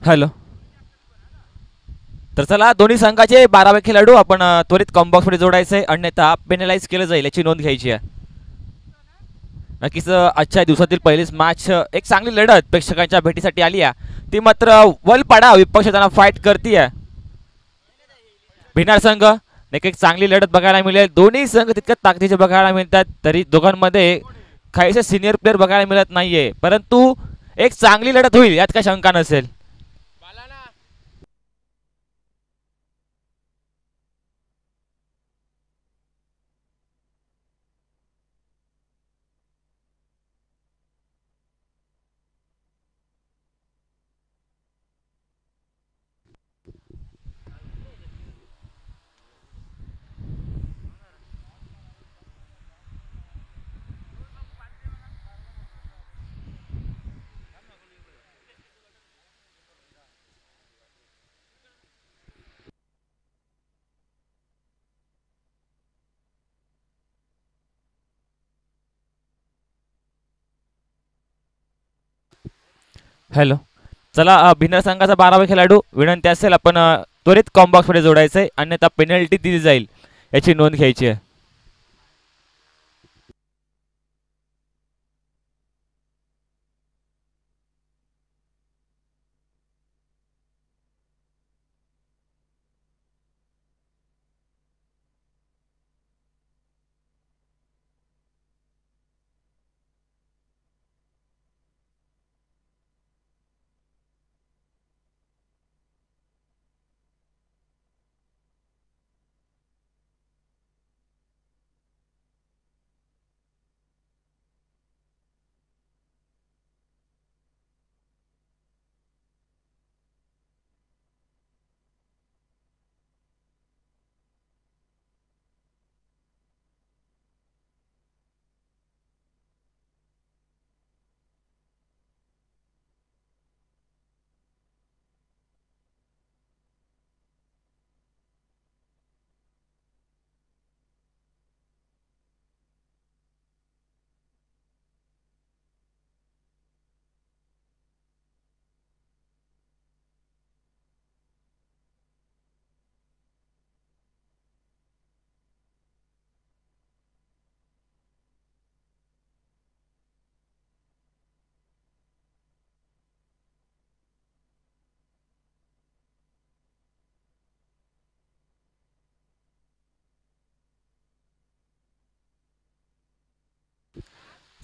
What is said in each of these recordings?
Hello. तर चला दोन्ही संघाचे 12वे खेळाडू आपण त्वरित कॉम्बॉक्समध्ये जोडायचे, अन्यथा पेनलाइज केलं जाईल याची नोंद घ्यायची आहे. नक्कीच आजच्या दिवसातील पहिलीच मॅच एक चांगली लढत प्रेक्षकांच्या भेटीसाठी आली आहे. ती मात्र वलपाडा विपक्ष त्यांना फाईट करते. भिनार संघ एक चांगली लढत बघायला मिळेल. दोन्ही संघ तितक्याच ताकदीचे बघायला मिळतात. तरी दोघांमध्ये काहीसे सिनियर प्लेअर बघायला मिळत नाहीये, परंतु एक चांगली लढत होईल यात काही शंका नसेल. हॅलो. चला भिन्न संघाचा 12वा खेळाडू विनंती असेल आपण त्वरित कॉम्बॉक्समध्ये जोडायचंय, अन्यथा पेनल्टी दिली जाईल याची नोंद घ्यायची आहे.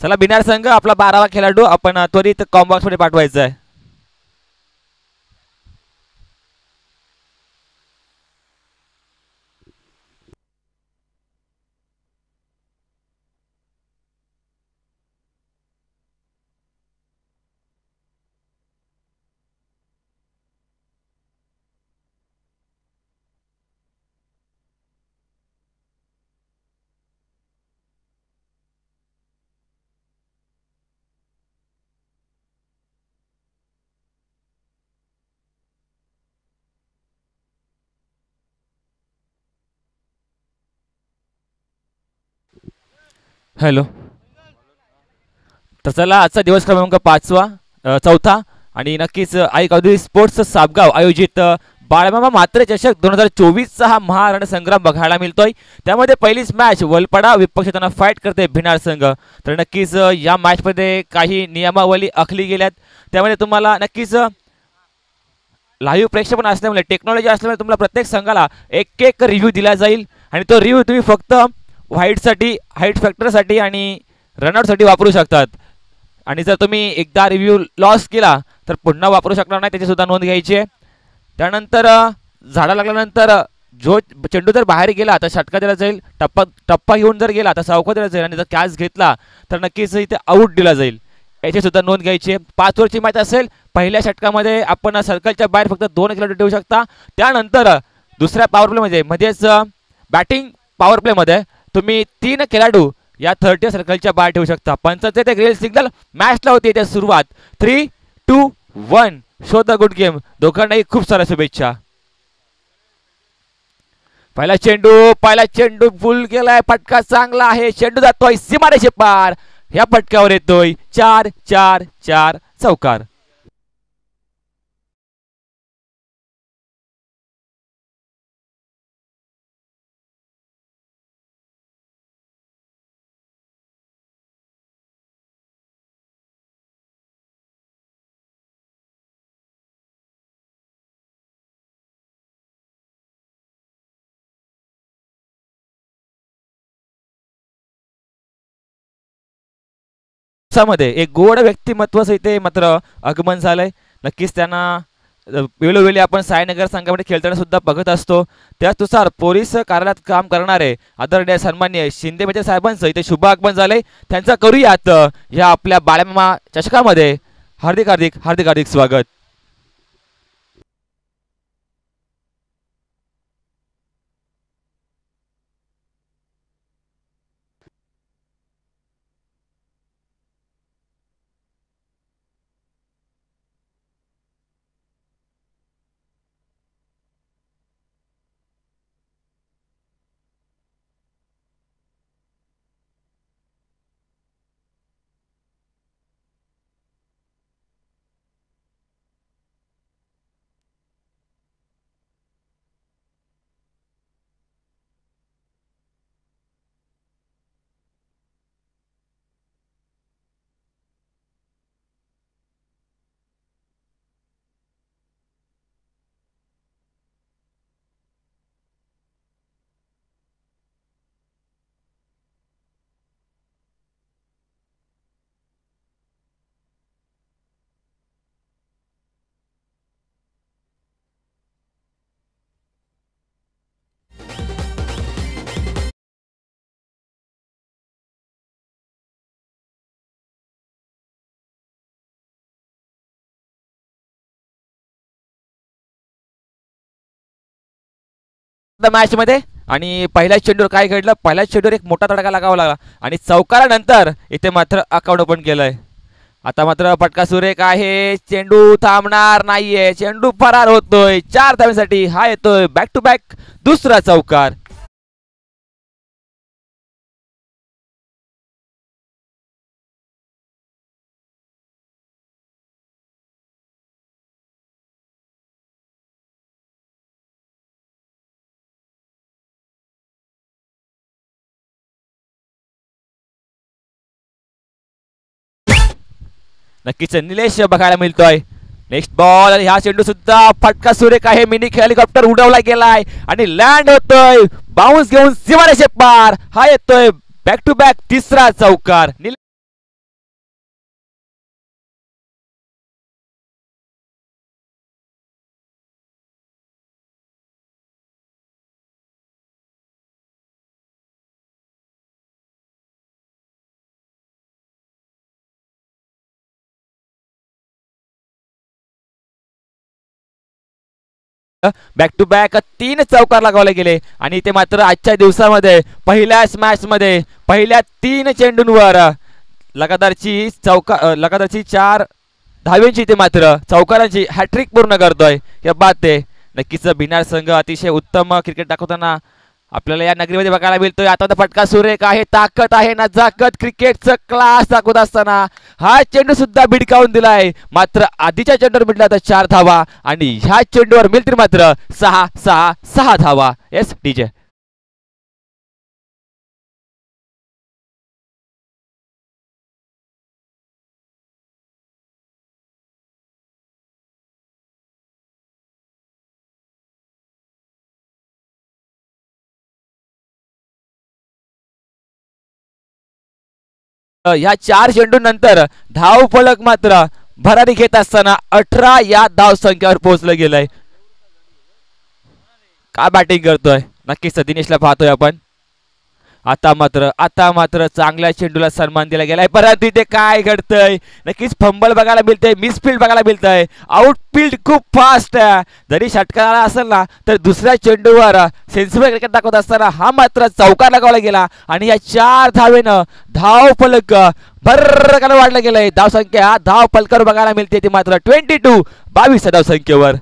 चला बिनार संघ आपला 12वा खेळाडू आपण त्वरित कॉम्बॉक्समध्ये पाठवायचा आहे. हॅलो. तर चला आजचा दिवस क्रमांक 5वा 4था आणि नक्कीच आई कौदरी स्पोर्ट्स साबगाव आयोजित बाळमामा मात्रे चषक 2024चा हा महारणसंग्राम बघायला मिळतोय. त्यामध्ये पहिलीच मॅच वलपाडा विपक्ष त्यांना फाईट करते भिनार संघ. तर नक्कीच या मॅचमध्ये काही नियमावली आखली गेल्यात, त्यामध्ये तुम्हाला नक्कीच लाईव्ह प्रेक्षेपण असल्यामुळे टेक्नॉलॉजी असल्यामुळे तुम्हाला प्रत्येक संघाला एक एक रिव्ह्यू दिला जाईल आणि तो रिव्ह्यू तुम्ही फक्त व्हाईटसाठी हाईट फॅक्टरसाठी आणि रनआउटसाठी वापरू शकतात. आणि जर तुम्ही एकदा रिव्ह्यू लॉस केला तर पुन्हा वापरू शकणार नाही, त्याची सुद्धा नोंद घ्यायची आहे. त्यानंतर झाडा लागल्यानंतर जो चेंडू जर बाहेर गेला तर षटका दिला जाईल, टप्पा घेऊन जर गेला तर चौका दिला जाईल आणि जर कॅच घेतला तर नक्कीच इथे आऊट दिला जाईल, याची सुद्धा नोंद घ्यायची आहे. 5 ओव्हरची मॅच असेल. पहिल्या षटकामध्ये आपण सर्कलच्या बाहेर फक्त 2 खेळाडू ठेवू शकता. त्यानंतर दुसऱ्या पॉवर प्लेमध्ये म्हणजेच बॅटिंग पॉवर प्लेमध्ये तुम्ही 3 खेळाडू या 30 सर्कलच्या बाहेर ठेवू शकता. पंचाचे ते ग्रीन सिग्नल मॅचला होती त्या सुरुवात. 3, 2, 1 शो द गुड गेम. दोघांनाही खूप साऱ्या शुभेच्छा. पहिला चेंडू फुल केलाय, फटका चांगला आहे, चेंडू जातोय सीमारेषे पार, या फटक्यावर येतोय 4-4-4 चौकार. मध्ये एक गोड व्यक्तिमत्वाचं इथे मात्र आगमन झालंय. नक्कीच त्यांना वेळोवेळी आपण साईनगर संघामध्ये खेळताना सुद्धा बघत असतो. त्याचनुसार पोलीस कार्यालयात काम करणारे आदरणीय सन्माननीय शिंदे मेजर साहेबांचं इथे शुभ आगमन झालंय. त्यांचं करूयात या आपल्या बाळमामा चषकामध्ये हार्दिक हार्दिक हार्दिक हार्दिक स्वागत. मॅच मध्ये आणि पहिल्याच चेंडूवर काय घडलं, पहिल्याच चेंडूवर एक मोठा तडका लागावा लागला आणि चौकारानंतर इथे मात्र अकाउंट ओपन केलंय. आता मात्र फटका सुरेख आहे, चेंडू थांबणार नाहीये, चेंडू फरार होतोय 4 धावांसाठी. हा येतोय बॅक टू बॅक दुसरा चौकार. नक्कीच निलेश बघायला मिळतोय. नेक्स्ट बॉल, ह्या चेंडू सुद्धा फटका सुरेख आहे, मिनी हेलिकॉप्टर उडवला गेलाय आणि लँड होतोय बाउन्स घेऊन सीमारेषे पार. हा येतोय बॅक टू बॅक तिसरा चौकार. बॅक टू बॅक 3 चौकार लगावले गेले आणि इथे मात्र आजच्या दिवसामध्ये पहिल्याच मॅच मध्ये पहिल्या 3 चेंडूंवर लगातारची 4 धाव्यांची इथे मात्र चौकारांची हॅट्रिक पूर्ण करतोय. या बात आहे. नक्कीच भिनार संघ अतिशय उत्तम क्रिकेट दाखवताना आपल्याला या नगरीमध्ये बघायला मिळतोय. आता फटका सुरेख आहे, ताकद आहे, नजाकत, क्रिकेटचं क्लास दाखवत असताना हा चेंडू सुद्धा भिडकावून दिलाय. मात्र आधीच्या चेंडूवर मिळला तर 4 धावा आणि ह्या चेंडूवर मिळतील मात्र 6 धावा. Yes DJ. ह्या 4 चेंडू नंतर धाव फलक मात्र भरारी घेत असताना 18 या धाव संख्येवर पोहोचलं गेलंय. काय बॅटिंग करतोय नक्कीच दिनेशला पाहतोय आपण. आता मात्र चांगल्या चेंडूला सन्मान दिला गेलाय, परंतु इथे काय घडतंय, नक्कीच फंबल बघायला मिळतंय, मिसफील्ड बघायला मिळतंय, आउटफील्ड खूप फास्ट आहे. जरी षटकार आला असेल ना तर दुसऱ्या चेंडूवर सेन्सिबल क्रिकेट दाखवत असताना हा मात्र चौकार लगावला गेला आणि या 4 धावेनं धाव फलक भरकाला वाढला गेलाय. धाव संख्या धाव फलकावर बघायला मिळते ती मात्र 22 धाव संख्येवर.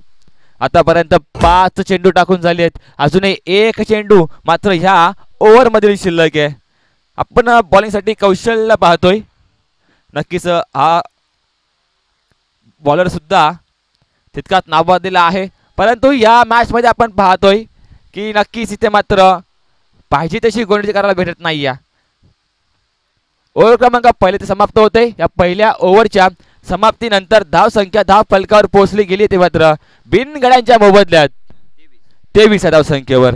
आतापर्यंत 5 चेंडू टाकून झाले आहेत, अजूनही 1 चेंडू मात्र ह्या ओव्हर मधील शिल्लक आहे. आपण बॉलिंग साठी कौशल्य पाहतोय. नक्कीच हा बॉलर सुद्धा तितकाच नावाजलेला आहे, परंतु या मॅच मध्ये आपण पाहतोय की नक्कीच इथे मात्र पाहिजे तशी गोलंदाजी करायला भेटत नाही. या ओव्हर क्रमांक पहिले ते समाप्त होते. या पहिल्या ओव्हरच्या समाप्तीनंतर धाव संख्या धाव फलकावर पोहोचली गेली ते मात्र बिनगड्यांच्या मोबदल्यात 23 धाव संख्येवर.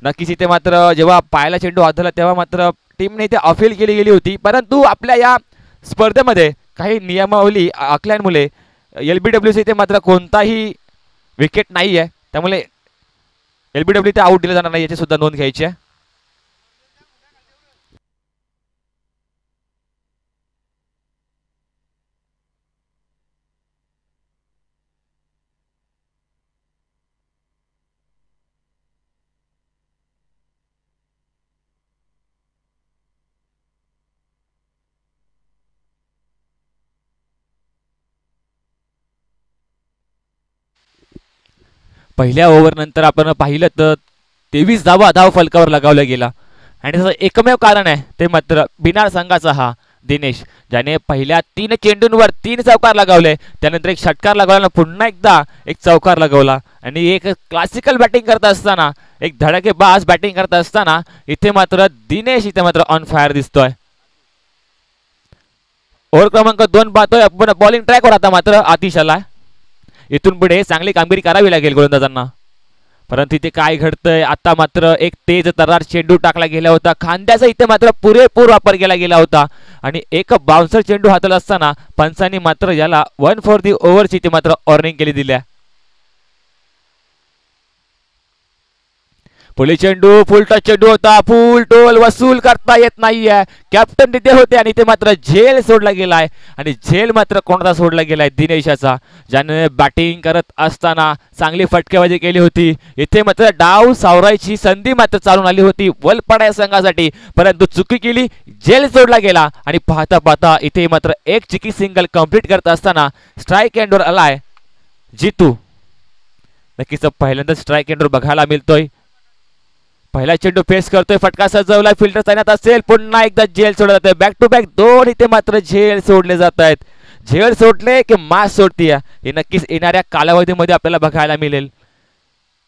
नक्कीच इथे मात्र जेव्हा पायाला चेंडू हात झाला तेव्हा मात्र टीमने इथे अपील केली गेली होती, परंतु आपल्या या स्पर्धेमध्ये काही नियमावली आखल्यामुळे LBW इथे मात्र कोणताही विकेट नाही आहे, त्यामुळे LBW ते आउट दिलं जाणार नाही याची सुद्धा नोंद घ्यायची आहे. पहिल्या ओव्हर नंतर आपण पाहिलं तर 23 धावा धाव फलकावर लगावला गेला आणि त्याचं एकमेव कारण आहे ते मात्र बिनार संघाचा हा दिनेश, ज्याने पहिल्या 3 चेंडूंवर 3 चौकार लगावले, त्यानंतर एक षटकार लगावला, पुन्हा एकदा एक चौकार लगवला आणि एक क्लासिकल बॅटिंग करत असताना, एक धडाकेबाज बॅटिंग करत असताना इथे मात्र दिनेश इथे मात्र ऑन फायर दिसतोय. ओव्हर क्रमांक 2 पाहतोय आपण बॉलिंग ट्रॅकवर आता मात्र आतिश आला. इथून पुढे चांगली कामगिरी करावी लागेल गोलंदाजांना, परंतु इथे काय घडतंय आता मात्र एक तेज तर्रार चेंडू टाकला गेला होता, खांद्याचा इथे मात्र पुरेपूर वापर केला गेला होता आणि एक बाउन्सर चेंडू हाताला असताना पंचांनी मात्र याला 1 फॉर दी ओव्हरची इथे मात्र वॉर्निंग केली दिल्या. पुढे चेंडू फुल टच चेंडू होता, फुल टोल वसूल करता येत नाहीये. कॅप्टन तिथे होते आणि ते मात्र झेल सोडला गेलाय आणि झेल मात्र कोणाचा सोडला गेलाय, दिनेशाचा, ज्याने बॅटिंग करत असताना चांगली फटकेबाजी केली होती. इथे मात्र डाव सावरायची संधी मात्र चालून आली होती वलपाडा संघासाठी, परंतु चुकी केली, झेल सोडला गेला आणि पाहता पाहता इथे मात्र एक चिकी सिंगल कंप्लीट करत असताना स्ट्राईक एंडवर आलाय जितू. नक्कीच पहिल्यांदा स्ट्राईक एंडवर बघायला मिळतोय. पहिला चेंडू फेस करतोय, फटका सजवलाय, फिल्टर तैनात असेल, पुन्हा एकदा झेल सोडला जातोय. बॅक टू बॅक दोन इथे मात्र झेल सोडले जात आहेत. झेल सोडले की मास सोडतीये हे नक्कीच येणाऱ्या कालावधीमध्ये आपल्याला बघायला मिळेल,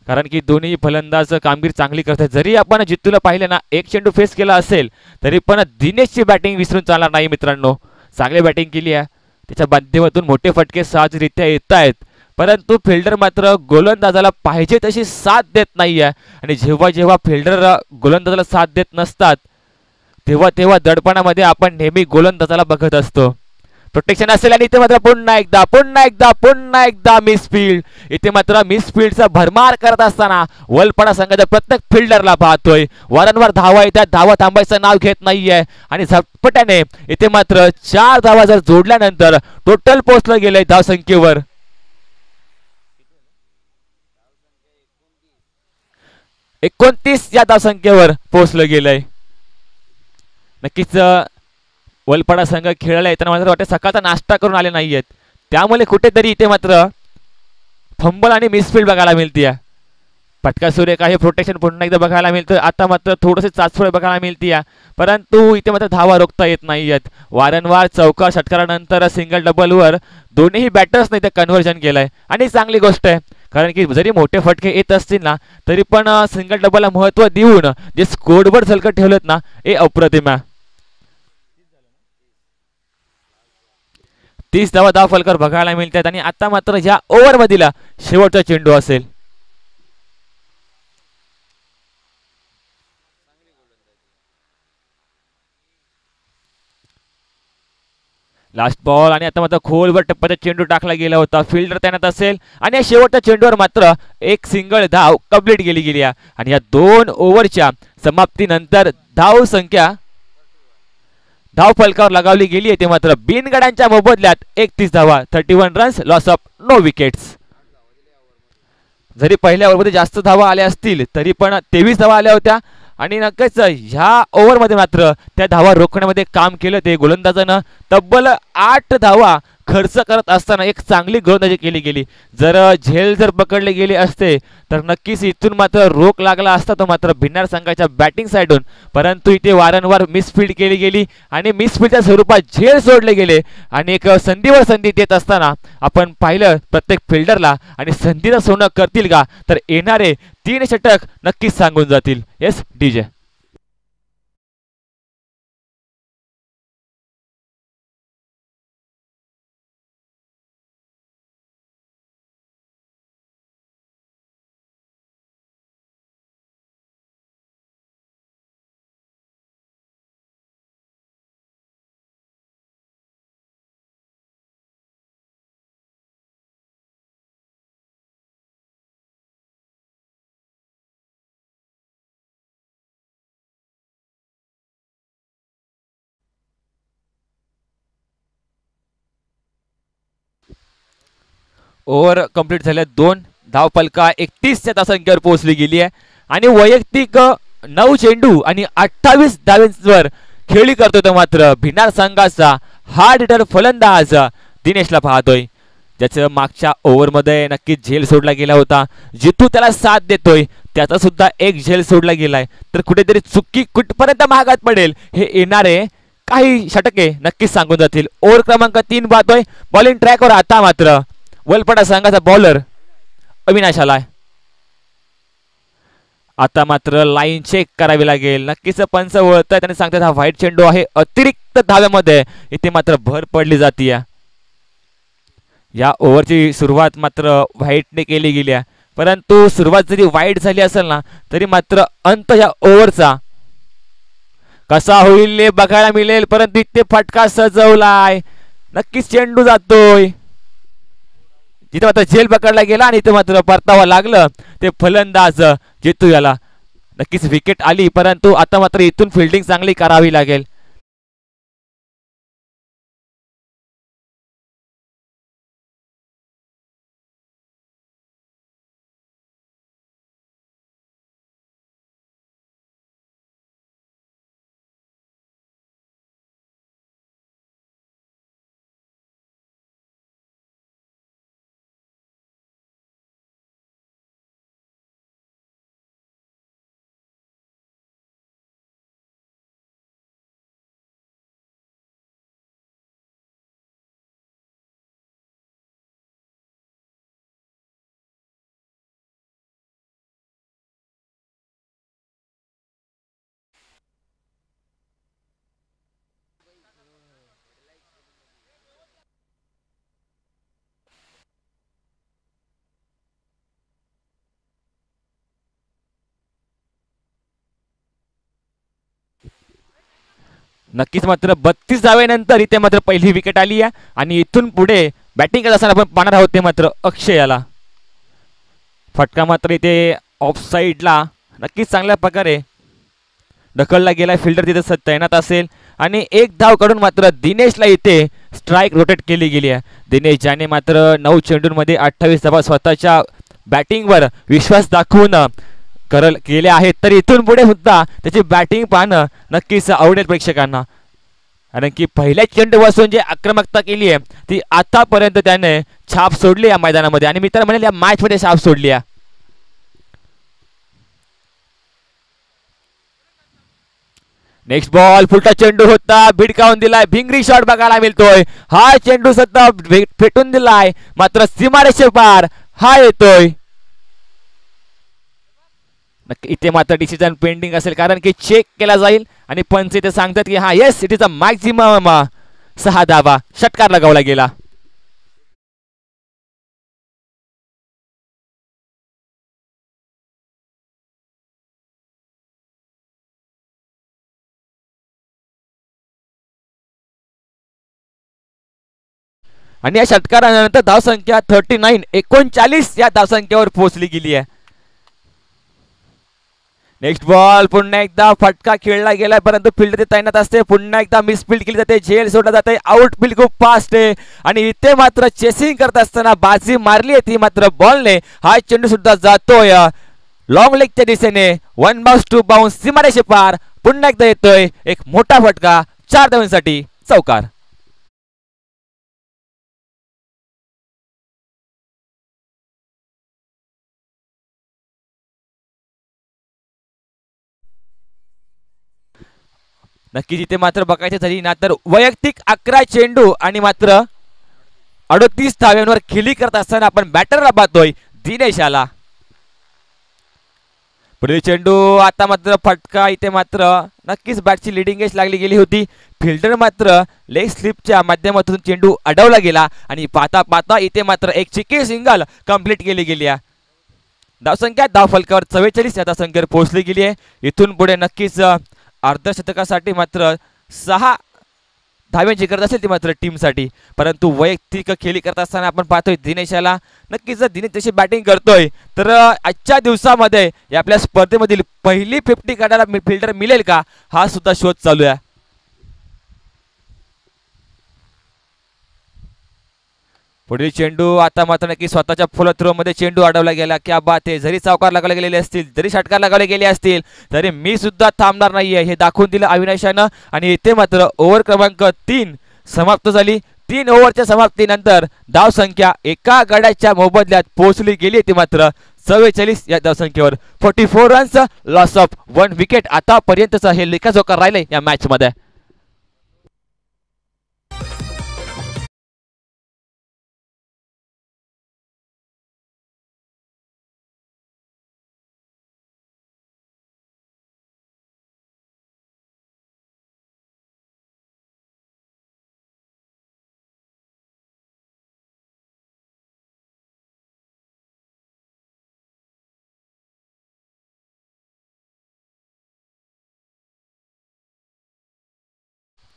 कारण की दोन्ही फलंदाज कामगिरी चांगली करतात. जरी आपण जितूला पाहिलं ना, एक चेंडू फेस केला असेल तरी पण दिनेशची बॅटिंग विसरून चालणार नाही मित्रांनो. चांगली बॅटिंग केली आहे, त्याच्या माध्यमातून मोठे फटके सहजरित्या येत आहेत, परंतु फिल्डर मात्र गोलंदाजाला पाहिजे तशी साथ देत नाहीये आणि जेव्हा जेव्हा फिल्डर गोलंदाजाला साथ देत नसतात तेव्हा तेव्हा दडपणामध्ये आपण नेहमी गोलंदाजाला बघत असतो. प्रोटेक्शन असेल आणि इथे मात्र पुन्हा एकदा मिस फील्ड. इथे मात्र मिस फील्डचा भरमार करत असताना वलपाडा संघाच्या प्रत्येक फिल्डरला पाहतोय, वारंवार धावा येतात, धावा थांबायचं नाव घेत नाहीये आणि झटपट्याने इथे मात्र 4 धावा जर जोडल्यानंतर टोटल पोहोचलं गेलंय धावसंख्येवर 29 या धावसंख्येवर पोहोचलं गेलंय. नक्कीच वलपाडा संघ खेळायला येताना मात्र वाटतं सकाळचा नाश्ता करून आले नाहीयेत, त्यामुळे कुठेतरी इथे मात्र फंबल आणि मिसफील्ड बघायला मिळते. फटका सूर्य काही प्रोटेक्शन पुन्हा एकदा बघायला मिळतं. आता मात्र थोडंसं चाचफळ बघायला मिळते, परंतु इथे मात्र धावा रोखता येत नाहीयेत. वारंवार चौका षटकारानंतर सिंगल डबलवर दोन्ही बॅटर्सने इथे कन्व्हर्जन केलंय आणि चांगली गोष्ट आहे, कारण की जरी मोठे फटके येत असतील ना तरी पण सिंगल डबलला महत्व देऊन जे स्कोरवर झलकत ठेवलेत ना हे अप्रतिम आहे. 30 धावा धाव फलकर बघायला मिळतात आणि आता मात्र या ओव्हर मधील शेवटचा चेंडू असेल. लास्ट बॉल आणि आता मात्र खोलवर टप्प्याचा चेंडू टाकला गेला होता, फिल्डर तैनात असेल आणि या शेवटच्या चेंडूवर मात्र एक सिंगल धाव कंप्लीट केली गेली आणि या 2 ओव्हरच्या समाप्तीनंतर धाव संख्या धाव फलकावर लगावली गेली आहे ते मात्र बिनगडांच्या मोबदल्यात 31 धावा, 31 runs, loss of no wickets. जरी पहिल्या ओव्हरमध्ये जास्त धावा आल्या असतील तरी पण 23 धावा आल्या होत्या आणि नक्कीच ह्या ओव्हरमध्ये मात्र त्या धावा रोखण्यामध्ये काम केलं ते गोलंदाजानं. तब्बल 8 धावा खर्च करत असताना एक चांगली गोलंदाजी केली गेली. जर झेल जर पकडले गेले असते तर नक्कीच इथून मात्र रोख लागला असता तो मात्र भिन्नार संघाच्या बॅटिंग साईडून, परंतु इथे वारंवार मिसफील्ड केली गेली आणि मिसफील्डच्या स्वरूपात झेल सोडले गेले आणि एक संधीवर संधी देत असताना आपण पाहिलं प्रत्येक फिल्डरला आणि संधीचं सोनं करतील का तर येणारे 3 षटक नक्कीच सांगून जातील. Yes DJ. ओव्हर कंप्लीट झाल्या 2 धावफलका 31च्या धावसंख्येवर पोहोचली गेली आहे आणि वैयक्तिक 9 चेंडू आणि 28 धावांवर खेळी करतोय तो मात्र भिन्नार संघाचा हार्ड हिटर फलंदाज दिनेशला पाहतोय, ज्याचं मागच्या ओव्हरमध्ये नक्कीच झेल सोडला गेला होता. जितू त्याला साथ देतोय, त्याचा सुद्धा एक झेल सोडला गेलाय. तर कुठेतरी चुकी कुठपर्यंत महागात पडेल हे येणारे काही षटके नक्कीच सांगून जातील. ओव्हर क्रमांक 3 पाहतोय. बॉलिंग ट्रॅकवर आता मात्र वलपडा संघाचा बॉलर अविनाश आलाय. आता मात्र लाईन चेक करावी लागेल. नक्कीच पंच वळत आणि सांगतात हा व्हाईट चेंडू आहे. अतिरिक्त धाव्यामध्ये इथे मात्र भर पडली जाते. या ओव्हरची सुरुवात मात्र व्हाईटने केली गेली आहे, परंतु सुरुवात जरी वाईट झाली असेल ना तरी मात्र अंत या ओव्हरचा कसा होईल बघायला मिळेल. परंतु इथे फटका सजवलाय, नक्कीच चेंडू जातोय. जिथे मात्र झेल पकडला गेला आणि इथे मात्र परतावा लागलं ते फलंदाज जितू याला. नक्कीच विकेट आली, परंतु आता मात्र इथून फिल्डिंग चांगली करावी लागेल. नक्कीच मात्र 32 धावेनंतर इथे मात्र पहिली विकेट आली आहे आणि इथून पुढे बॅटिंग करत असताना आपण पाहणार आहोत ते मात्र अक्षय याला. फटका मात्र इथे ऑफ साईडला नक्कीच चांगल्या प्रकारे ढकलला गेला. फिल्डर तिथे तैनात असेल आणि एक धाव काढून मात्र दिनेशला इथे स्ट्राईक रोटेट केली गेली आहे. दिनेश ज्याने मात्र 9 चेंडूंमध्ये 28 धावा स्वतःच्या बॅटिंगवर विश्वास दाखवून केले आहेत, तर इथून पुढे सुद्धा त्याची बॅटिंग पाहणं नक्कीच आवडेल प्रेक्षकांना. कारण की पहिल्या चेंडूपासून जी आक्रमकता केली आहे ती आतापर्यंत त्याने छाप सोडली या मैदानामध्ये आणि मी तर म्हणेल या मॅच मध्ये छाप सोडली आहे. नेक्स्ट बॉल फुलटा चेंडू होता, भिडकावून दिलाय, भिंगरी शॉट बघायला मिळतोय. हा चेंडू सुद्धा फेटून दिलाय, मात्र सीमारेषे पार हा येतोय. इथे मात्र डिसिजन पेंडिंग असेल, कारण की चेक केला जाईल आणि पंच इथे सांगतात की हा yes it is a maximum 6 धावा षटकार लगावला गेला. आणि या षटकारानंतर धावसंख्या 39 या धावसंख्येवर पोहोचली गेली आहे. नेक्स्ट बॉल पुन्हा एकदा फटका खेळला गेलाय, परंतु फील्ड ते तैनात असते. पुन्हा एकदा मिसफील्ड केली जाते, झेल सोडला जाते, आउटफील्ड खूप फास्ट आहे आणि इथे मात्र चेसिंग करत असताना बाजी मारली आहे ती मात्र बॉलने. हा चेंडू सुद्धा जातोय लॉंग लेगच्या दिशेने. 1 बाउन्स 2 बाउन्स सीमारेषे पार. पुन्हा एकदा येतोय एक मोठा फटका, 4 धावांसाठी चौकार. नक्कीच इथे मात्र बघायचं झाली ना तर वैयक्तिक 11 चेंडू आणि मात्र 38 धाव्यांवर खेळी करत असताना आपण बॅटरला पाहतोय दिनेश आला. पुढील चेंडू आता मात्र फटका. इथे मात्र नक्कीच बॅटची लिडिंग एज लागली गेली होती. फिल्डर मात्र लेग स्लिपच्या माध्यमातून चेंडू अडवला गेला आणि पाहता पाहता इथे मात्र एक चिकी सिंगल कंप्लीट केली गेली आहे. धावसंख्या धावफलकावर 44 या धावसंख्येवर पोहोचली गेली आहे. इथून पुढे नक्कीच अर्धशतकासाठी मात्र 6 धाव्यांची गरज असेल ती मात्र टीमसाठी, परंतु वैयक्तिक खेळी करत असताना आपण पाहतोय दिनेशाला. नक्कीच जर दिनेश तशी बॅटिंग करतोय तर आजच्या दिवसामध्ये आपल्या स्पर्धेमधील पहिली 50 काढायला फिल्डर मिळेल का हा सुद्धा शोध चालू आहे. पुढील चेंडू आता मात्र नक्की स्वतःच्या फुल थ्रो मध्ये चेंडू अडवला गेला. क्या बात आहे. जरी चौकार लगावले गेलेले असतील, जरी षटकार लगावले गेले असतील, तरी मी सुद्धा थांबणार नाहीये हे दाखवून दिलं अविनाशानं. आणि इथे मात्र ओव्हर क्रमांक 3 समाप्त झाली. 3 ओव्हरच्या समाप्तीनंतर धावसंख्या एका गड्याच्या मोबदल्यात पोहोचली गेली ती मात्र 44 या धावसंख्येवर. 44 रन्स, लॉस ऑफ 1 विकेट. आतापर्यंतचा हे लेखाजोखा राहिले या मॅच मध्ये.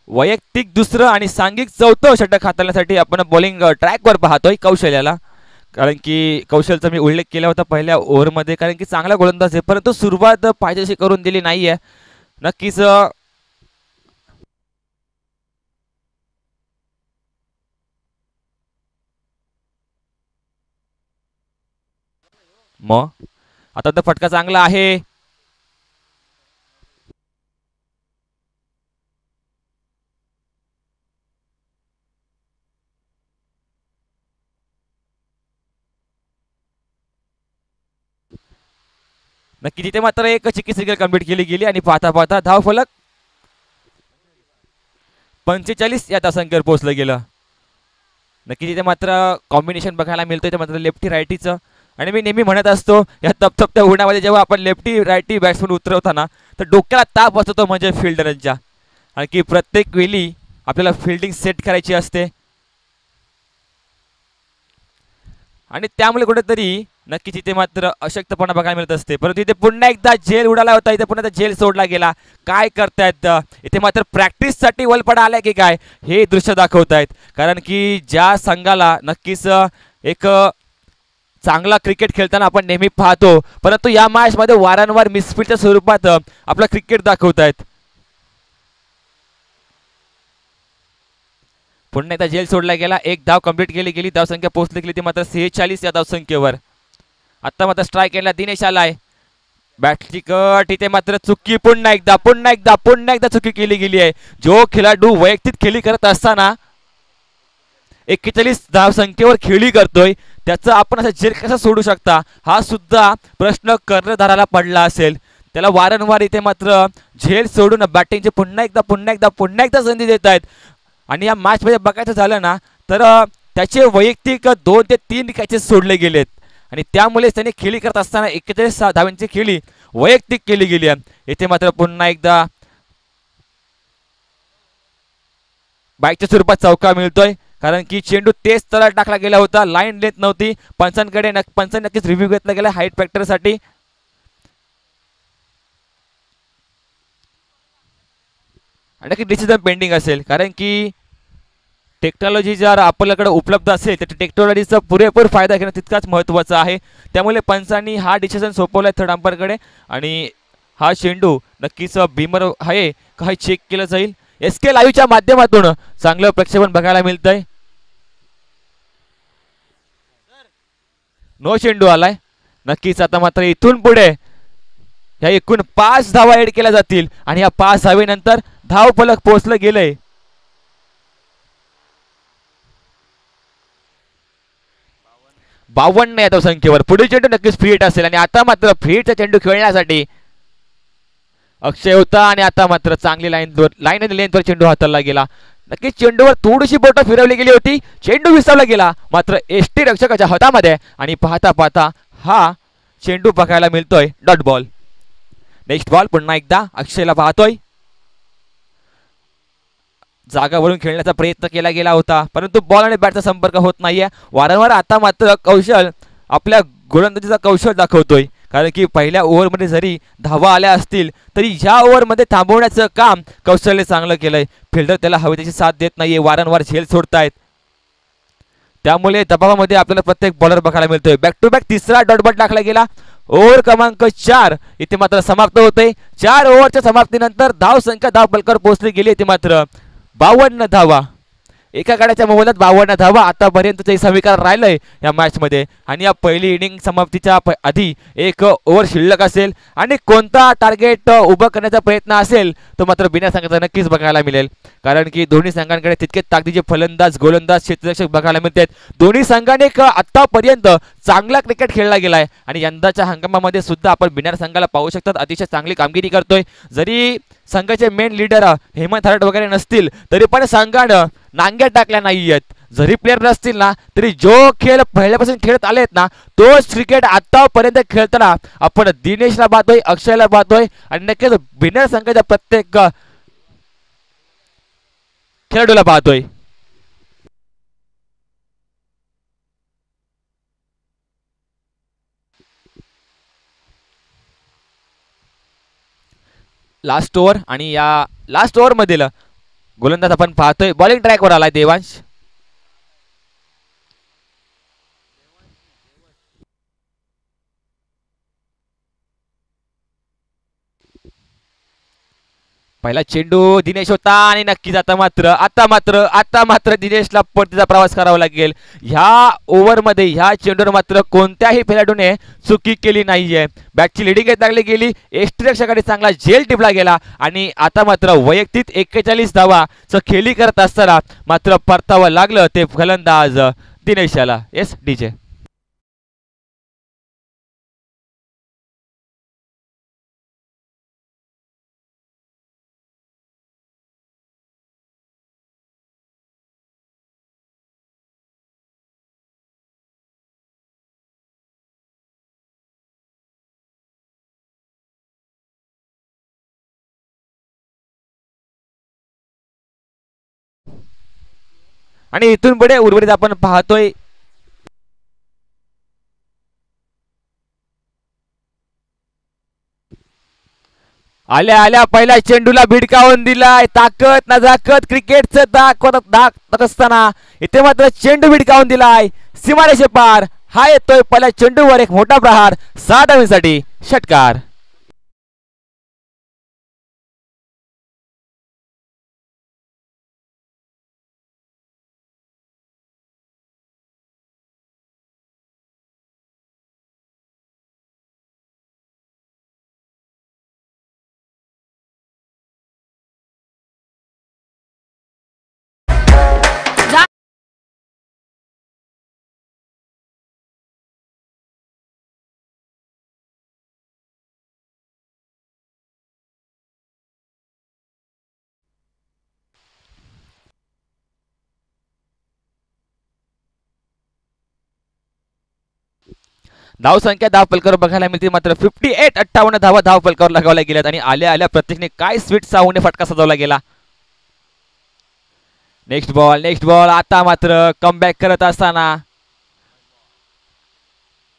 वैयक्तिक दुसरं आणि सांघिक चौथं षटक हाताळण्यासाठी आपण बॉलिंग ट्रॅकवर पाहतोय कौशल्याला. कारण की कौशलचा मी उल्लेख केला होता पहिल्या ओव्हरमध्ये, कारण की चांगला गोलंदाज आहे परंतु सुरुवात पाहिजेशी करून दिली नाहीये. नक्कीच मग आता तर फटका चांगला आहे. नक्की तिथे मात्र एक चिक्की सिंगल कंप्लीट केली गेली आणि पाहता पाहता धावफलक 45 या धावसंख्येवर पोहोचलं गेलं. नक्की तिथे मात्र कॉम्बिनेशन बघायला मिळतोय ते मात्र लेफ्टी रायटीचं. आणि मी नेहमी म्हणत असतो या तपतपत्या उन्हामध्ये जेव्हा आपण लेफ्टी रायटी बॅट्समन उतरवताना तर डोक्याला ताप असतो म्हणजे फिल्डरांच्या. आणि की प्रत्येक वेळी आपल्याला फिल्डिंग सेट करायची असते आणि त्यामुळे कुठेतरी नक्की तिथे मात्र अशक्तपणा बघायला मिळत असते. परंतु इथे पुन्हा एकदा झेल उडाला होता. इथे पुन्हा झेल सोडला गेला. काय करतायत इथे मात्र प्रॅक्टिससाठी वलपडा आलाय की काय हे दृश्य दाखवतायत. कारण की ज्या संघाला नक्कीच एक चांगला क्रिकेट खेळताना आपण नेहमी पाहतो, परंतु या मॅच मध्ये वारंवार मिसफिटच्या स्वरूपात आपला क्रिकेट दाखवतायत. पुन्हा एकदा झेल सोडला गेला. एक धाव कंप्लीट केली गेली. धावसंख्या पोहोचली गेली ती मात्र 46 या धावसंख्येवर. आता मात्र स्ट्राईक केला दिनेश आलाय. बॅटची कट. इथे मात्र चुकी पुन्हा एकदा चुकी केली गेली आहे. जो खेळाडू वैयक्तिक खेळी करत असताना 41 धावसंख्येवर खेळी करतोय त्याचं आपण असं झेल कसं सोडू शकता हा सुद्धा प्रश्न कर्णधाराला पडला असेल. त्याला वारंवार इथे मात्र झेल सोडून बॅटिंगचे पुन्हा एकदा संधी देत आहेत. आणि या मॅच मध्ये बघायचं झालं ना तर त्याचे वैयक्तिक 2 ते 3 कॅचेस सोडले गेलेत आणि त्यामुळेच त्याने खेळी करत असताना 41 धावांची खेळी वैयक्तिक केली गेली आहे. इथे मात्र पुन्हा एकदा बाईकच्या स्वरूपात चौका मिळतोय. कारण की चेंडू तेज तळात टाकला गेला होता. लाईन लेत नव्हती. पंचांकडे नक्कीच रिव्ह्यू घेतला गेला हाईट फॅक्टरसाठी. आणि डिसिजन पेंडिंग असेल कारण की टेक्नॉलॉजी जर आपल्याकडे उपलब्ध असेल तर टेक्नॉलॉजीचा पुरेपूर फायदा घेणं तितकाच महत्त्वाचा आहे. त्यामुळे पंचांनी हा डिसिजन सोपवलाय थर्ड अंपायरकडे आणि हा चेंडू नक्कीच बीमर आहे का हे चेक केलं जाईल. SK लाईव्हच्या माध्यमातून चांगलं प्रक्षेपण बघायला मिळतंय. नो चेंडू आलाय. नक्कीच आता मात्र इथून पुढे ह्या एकूण 5 धावा ऍड केल्या जातील आणि या 5 धावेनंतर धाव फलक पोहोचलं गेलंय. बावन्न या धावसंख्येवर. पुढील चेंडू नक्कीच फ्री हिट असेल आणि आता मात्र फ्री हिटचा चेंडू खेळण्यासाठी अक्षय होता आणि आता मात्र चांगली लाईन आणि लेंथवर चेंडू हाताळला गेला. नक्कीच चेंडूवर थोडीशी बोट फिरवली गेली होती. चेंडू विसरला गेला मात्र एसटी रक्षकाच्या हातामध्ये आणि पाहता पाहता हा चेंडू बघायला मिळतोय डॉट बॉल. Next ball. पुन्हा एकदा अक्षयला पाहतोय. जागावरून खेळण्याचा प्रयत्न केला गेला होता परंतु बॉल आणि बॅटचा संपर्क होत नाहीये. वारंवार आता मात्र कौशल आपल्या गोलंदाजीचा कौशल दाखवतोय. कारण की पहिल्या ओव्हरमध्ये जरी धावा आल्या असतील तरी ह्या ओव्हरमध्ये थांबवण्याचं काम कौशलने चांगलं केलंय. फिल्डर त्याला हवी त्याची साथ देत नाहीये. वारंवार झेल सोडतायत. त्यामुळे दबावामध्ये आपल्याला प्रत्येक बॉलर बघायला मिळतोय. बॅक टू बॅक तिसरा डॉट बॉल टाकला गेला. ओव्हर क्रमांक 4 इथे मात्र समाप्त होते. 4 ओव्हरच्या समाप्तीनंतर धाव संख्या धाव फलकावर पोहोचली गेली ती मात्र 52 धावा. एका गाड्याच्या मोबदल्यात 52 धावा आतापर्यंतचं समीकरण राहिलंय या मॅच मध्ये. आणि या पहिली इनिंग समाप्तीच्या आधी एक ओव्हर शिल्लक असेल आणि कोणता टार्गेट उभं करण्याचा प्रयत्न असेल तो मात्र बिना संघाचा नक्कीच बघायला मिळेल. कारण की दोन्ही संघांकडे तितके ताकदीचे फलंदाज गोलंदाज क्षेत्ररक्षक बघायला मिळतात. दोन्ही संघाने आतापर्यंत चांगला क्रिकेट खेळला गेलाय आणि यंदाच्या हंगामामध्ये सुद्धा आपण बिनार संघाला पाहू शकतात अतिशय चांगली कामगिरी करतोय. जरी संघाचे मेन लीडर हेमंत हरट वगैरे नसतील तरी पण संघानं नांग्या टाकल्या नाहीयेत. जरी प्लेयर नसतील ना तरी जो खेळ पहिल्यापासून खेळत आलेत ना तोच क्रिकेट आतापर्यंत खेळताना आपण दिनेशला पाहतोय, अक्षयला पाहतोय आणि नक्कीच बिनार संघाच्या प्रत्येक खेळाडूला पाहतोय. लास्ट ओव्हर आणि या लास्ट ओव्हर मधील गोलंदाज आपण पाहतोय बॉलिंग ट्रॅकवर आलाय देवांश. पहिला चेंडू दिनेश होता आणि नक्कीच आता मात्र दिनेशला परतीचा प्रवास करावा लागेल. ह्या ओव्हर मध्ये ह्या चेंडूवर मात्र कोणत्याही खेळाडूने चुकी केली नाहीये. बॅटची लिडिंग लागली गेली, यष्टिरक्षकाने चांगला झेल टिपला गेला आणि आता मात्र वैयक्तिक 41 धावाचं खेळी करत असताना मात्र परतावं लागलं ते फलंदाज दिनेशाला. एस डीजे आणि इथून पुढे उर्वरित आपण पाहतोय आल्या आल्या पहिल्या चेंडूला भिडकावून दिलाय. ताकद नजाकत क्रिकेटचं दाखवत असताना इथे मात्र चेंडू भिडकावून दिलाय सीमारेषे पार. हा येतोय पहिल्या चेंडूवर एक मोठा प्रहार 6 धावांसाठी षटकार. धाव संख्या धाव फलकावर बघायला मिळते मात्र 58 धावा धाव फलकावर लगावल्या गेल्यात आणि आल्या आल्या प्रत्येकाने काय स्वीट साहूने फटका सजवला गेला. नेक्स्ट बॉल आता मात्र कमबॅक करत असताना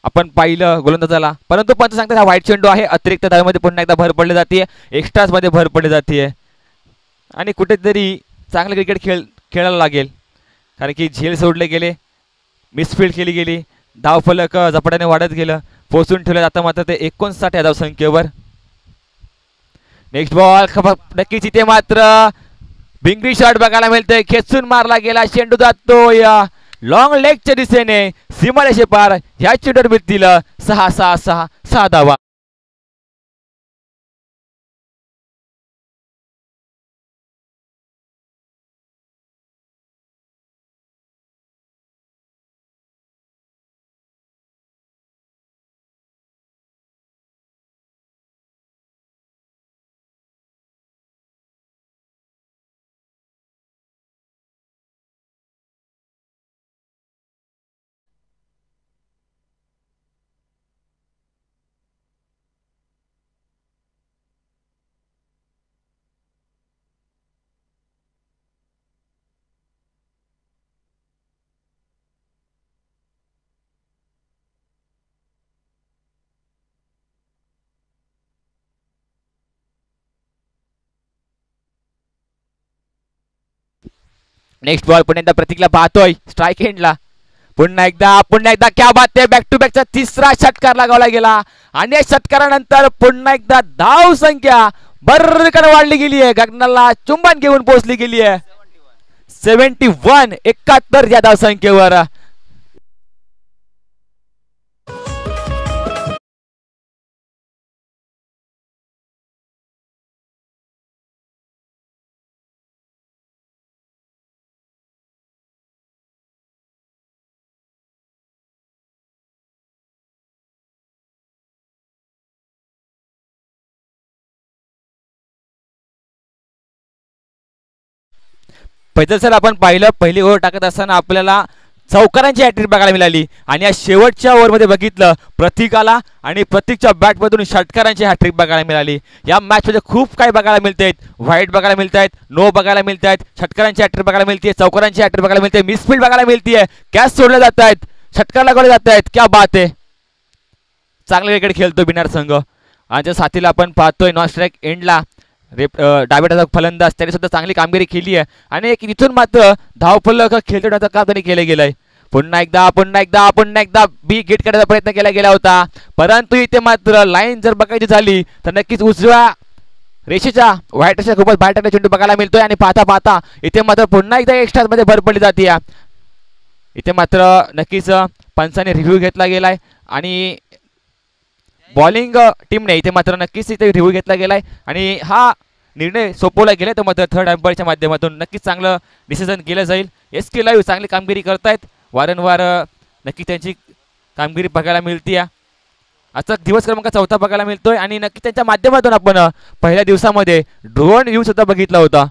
आपण पाहिलं गोलंदाजाला, परंतु पंच सांगतात हा व्हाईट चेंडू आहे. अतिरिक्त धावेमध्ये पुन्हा एकदा भर पडली जाते, एक्स्ट्राज मध्ये भर पडली जाते आणि कुठेतरी चांगलं क्रिकेट खेळायला लागेल. कारण की झेल सोडले गेले, मिसफील्ड केली गेली, धाव फलक झपाट्याने वाढत गेलं, पोचून ठेवलं. आता मात्र ते 59 या धाव संख्येवर. नेक्स्ट बॉल नक्कीच इथे मात्र भिंगरी शॉट बघायला मिळतोय. खेचून मारला गेला चेंडू जातोय लॉंग लेगच्या दिशेने सीमारेषे पार. ह्या चेंडूवर मिळतील 6 धावा. नेक्स्ट बॉल पुन्हा एकदा प्रतीकला पाहतोय स्ट्राइक एंडला. पुन्हा एकदा क्या बात आहे. बॅक टू बॅकचा तिसरा षटकार लगावला गेला आणि या षटकारानंतर पुन्हा एकदा धाव संख्या भरकन वाढली गेली आहे. गगनाला चुंबन घेऊन पोहोचली गेली आहे. 71 या धावसंख्येवर. पैदल सर आपण पाहिलं पहिली ओव्हर टाकत असताना आपल्याला चौकारांची हॅट्रिक बघायला मिळाली आणि या शेवटच्या ओव्हरमध्ये बघितलं प्रतीकाला आणि प्रतीकच्या बॅटमधून षटकारांची हॅट्रिक बघायला मिळाली. या मॅचमध्ये खूप काही बघायला मिळत आहेत. व्हाईट बघायला मिळत आहेत, नो बघायला मिळत आहेत, षटकारांची हॅट्रिक बघायला मिळते, चौकारांची हॅट्रिक बघायला मिळते, मिसफील्ड बघायला मिळते, कॅच सोडले जात आहेत, षटकार लागवले जात आहेत. क्या बात आहे. चांगले क्रिकेट खेळतो बिनार संघ. आणि साथीला आपण पाहतोय नॉन स्ट्राईक एंडला डाव्या फलंदाज त्याने सुद्धा चांगली कामगिरी केली आहे आणि इथून मात्र धावफलक खेळण्याचं काम त्यांनी केलं गेलंय. पुन्हा एकदा बी गेट करण्याचा प्रयत्न केला गेला होता, परंतु इथे मात्र लाईन जर बघायची झाली तर नक्कीच उजव्या रेषेच्या व्हाईट रेषा खूपच बाहेर टाकला चेंडू बघायला मिळतोय आणि पाहता इथे मात्र पुन्हा एकदा एक्स्ट्रा मध्ये भर पडली जाते. इथे मात्र नक्कीच पंचाने रिव्ह्यू घेतला गेलाय आणि बॉलिंग टीमने इथे मात्र नक्कीच इथे रिव्ह्यू घेतला गेलाय आणि हा निर्णय सोपवला गेला. तर मात्र थर्ड अंपायरच्या माध्यमातून नक्कीच चांगलं डिसिजन केलं जाईल. SK लाईव्ह चांगली कामगिरी करतायत, वारंवार नक्की त्यांची कामगिरी बघायला मिळते. आजचा दिवस क्रमांक 4 बघायला मिळतोय आणि नक्की त्यांच्या माध्यमातून आपण पहिल्या दिवसामध्ये ड्रोन व्ह्यू सुद्धा बघितला होता.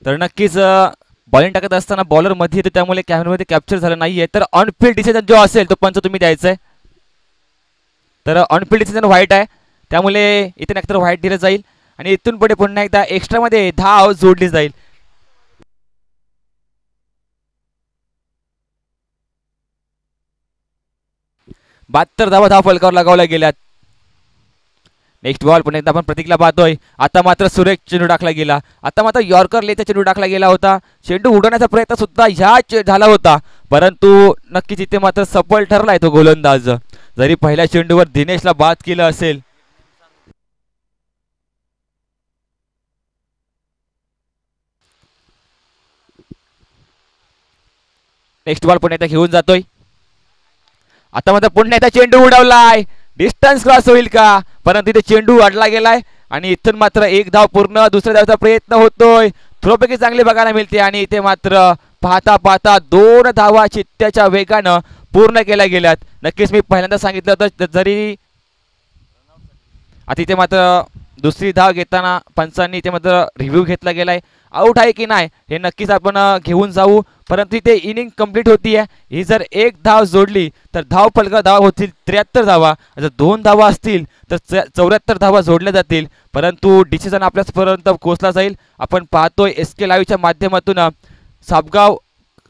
तर नक्कीच बॉलिंग टाकत असताना बॉलर मध्ये येतो त्यामुळे कॅमेरामध्ये कॅप्चर झालं नाहीये. तर ऑनफिल्ड डिसिजन जो असेल तो पंच तुम्ही द्यायचा आहे. तर ऑनफिल्ड डिसिजन व्हाईट आहे त्यामुळे इथे नक्की व्हाईट दिलं जाईल आणि इथून पुढे पुन्हा एकदा एक्स्ट्रा मध्ये धाव जोडली जाईल. बहात्तर धावा फलकावर लगावल्या गेल्यात. नेक्स्ट बॉल पुन्हा एकदा आपण प्रतीकला पाहतोय. आता मात्र सुरेख चेंडू टाकला गेला, आता मात्र यॉर्कर लेचा चेंडू टाकला गेला होता. चेंडू उडवण्याचा प्रयत्न सुद्धा ह्या झाला होता, परंतु नक्कीच इथे मात्र सफल ठरलाय तो गोलंदाज. जरी पहिल्या चेंडूवर दिनेशला बाद केलं असेल. नेक्स्ट बॉल पुन्हा एकदा घेऊन जातोय. आता मात्र पुन्हा एकदा चेंडू उडवलाय, डिस्टन्स क्रॉस होईल का, परंतु इथे चेंडू अडला गेलाय आणि इथून मात्र एक धाव पूर्ण. दुसऱ्या धावचा प्रयत्न होतोय, थ्रोपैकी चांगली बघायला मिळते आणि इथे मात्र पाहता 2 धावा चित्त्याच्या वेगानं पूर्ण केल्या गेल्यात. नक्कीच मी पहिल्यांदा सांगितलं होतं जरी आता इथे मात्र दुसरी धाव घेताना पंचांनी इथे मात्र रिव्ह्यू घेतला गेलाय. आउट आहे की नाही हे नक्कीच आपण घेऊन जाऊ, परंतु इथे इनिंग कंप्लीट होती आहे. ही जर एक धाव जोडली तर धाव फलक धावा होतील 73 धावा. जर 2 धावा असतील तर 74 धावा जोडल्या जातील, परंतु डिसिजन आपल्यापर्यंत पोहोचला जाईल. आपण पाहतोय SK लाईव्हच्या माध्यमातून साबगाव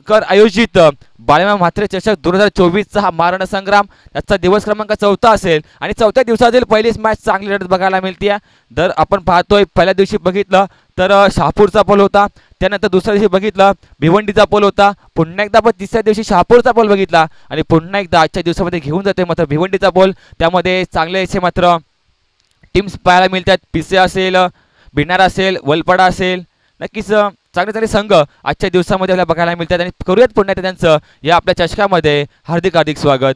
कर आयोजित बाळामामा म्हात्रे चषक 2024चा हा मारण संग्राम त्याचा दिवस क्रमांक 4 असेल आणि 4थ्या दिवसातील पहिलीच मॅच चांगली लढत बघायला मिळते. तर आपण पाहतोय पहिल्या दिवशी बघितलं तर शहापूरचा पोल होता, त्यानंतर दुसऱ्या दिवशी बघितलं भिवंडीचा पोल होता, पुन्हा एकदा आपण तिसऱ्या दिवशी शहापूरचा पोल बघितला आणि पुन्हा एकदा आजच्या दिवसामध्ये घेऊन जाते मात्र भिवंडीचा पोल. त्यामध्ये चांगले असे मात्र टीम्स पाहायला मिळतात. पिसे असेल, भिनार असेल, वलपाडा असेल, नक्कीच चांगले संघ आजच्या दिवसामध्ये आपल्याला बघायला मिळतात. आणि करूयात पुन्हा त्यांचं या आपल्या चषकामध्ये हार्दिक स्वागत.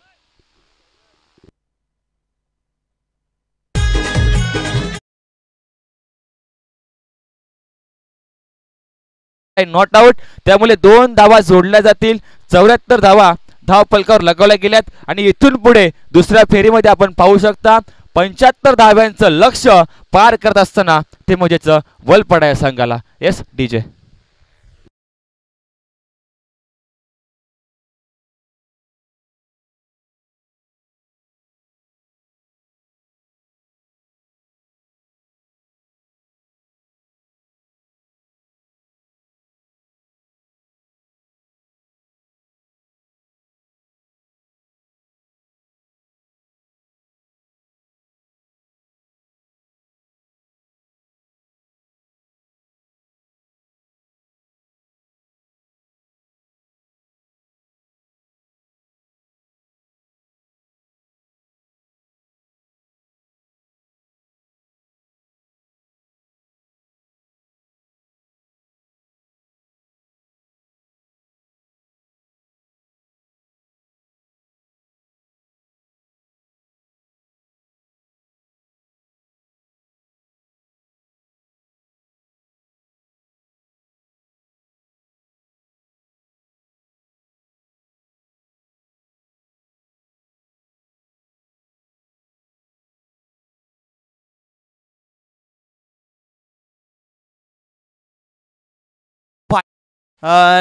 नॉट आउट, त्यामुळे 2 धावा जोडल्या जातील. 74 धावा धाव फलकावर लगावल्या गेल्यात आणि इथून पुढे दुसऱ्या फेरीमध्ये आपण पाहू शकता 75 धाव्यांचं लक्ष्य पार करत असताना ते म्हणजेच वलपाडा या संघाला. Yes DJ.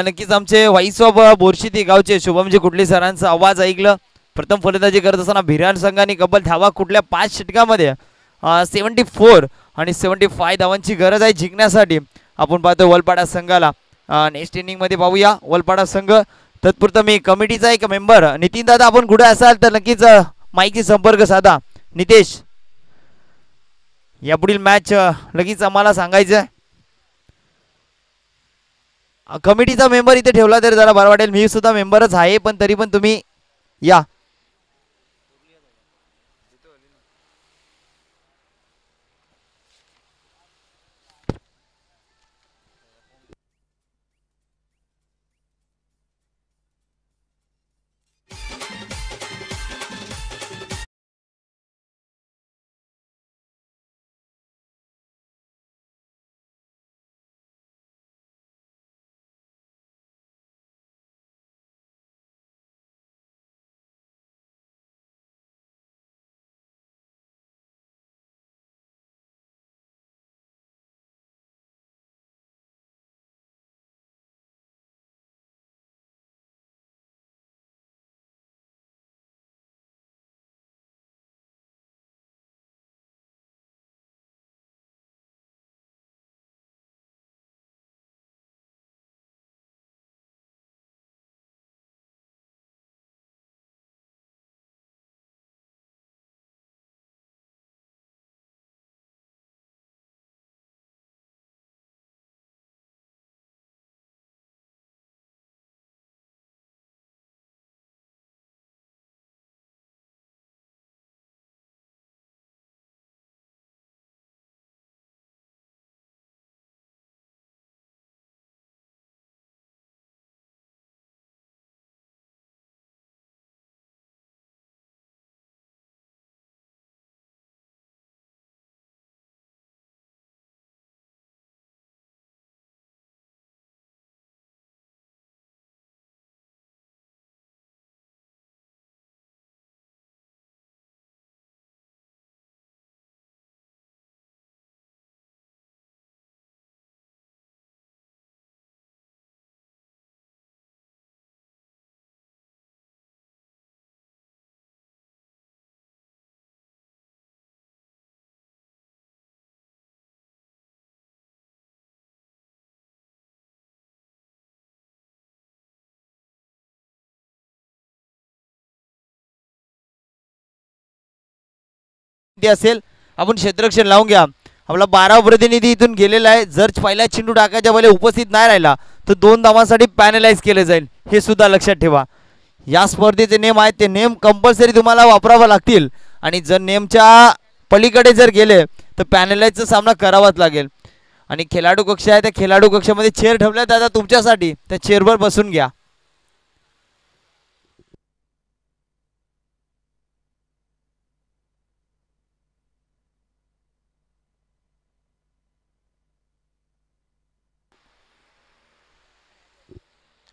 नक्कीच आमचे व्हाईस ऑफ बोरशिती गावचे शुभमजी कुठले सरांचा आवाज ऐकलं. प्रथम फलंदाजी करत असताना भिराड संघाने कबल धावा कुठल्या 5 षटकामध्ये 74 आणि 75 धावांची गरज आहे जिंकण्यासाठी. आपण पाहतो वलपाडा संघाला. नेक्स्ट इनिंग मध्ये पाहूया वलपाडा संघ. तत्पुरता मी कमिटीचा एक मेंबर नितीन दादा आपण कुठे असाल तर नक्कीच माहिती संपर्क साधा. नितेश यापुढील मॅच लगेच आम्हाला सांगायचं आहे. कमिटीचा मेंबर इथे ठेवला तरी जरा बरं वाटेल. मी सुद्धा मेंबरच आहे पण तरी पण तुम्ही या. असेल आपण क्षेत्ररक्षण लावून घ्या. आपला 12 प्रतिनिधी इथून गेलेला आहे. जर पहिला चेंडू टाकायच्या वेळेला उपस्थित नाही राहिला तर 2 धावांसाठी पॅनलाइज केले जाईल. हे सुद्धा लक्षात ठेवा. या स्पर्धेचे नियम आहेत ते नियम कंपल्सरी तुम्हाला वापरावे लागतील आणि जर नियमच्या पलीकडे जर गेले तर पॅनलाइजचा सामना करावाच लागेल. आणि खेळाडू कक्ष आहे त्या खेळाडू कक्षामध्ये चेअर ठेवल्यात आता तुमच्यासाठी. त्या चेअरवर बसून घ्या.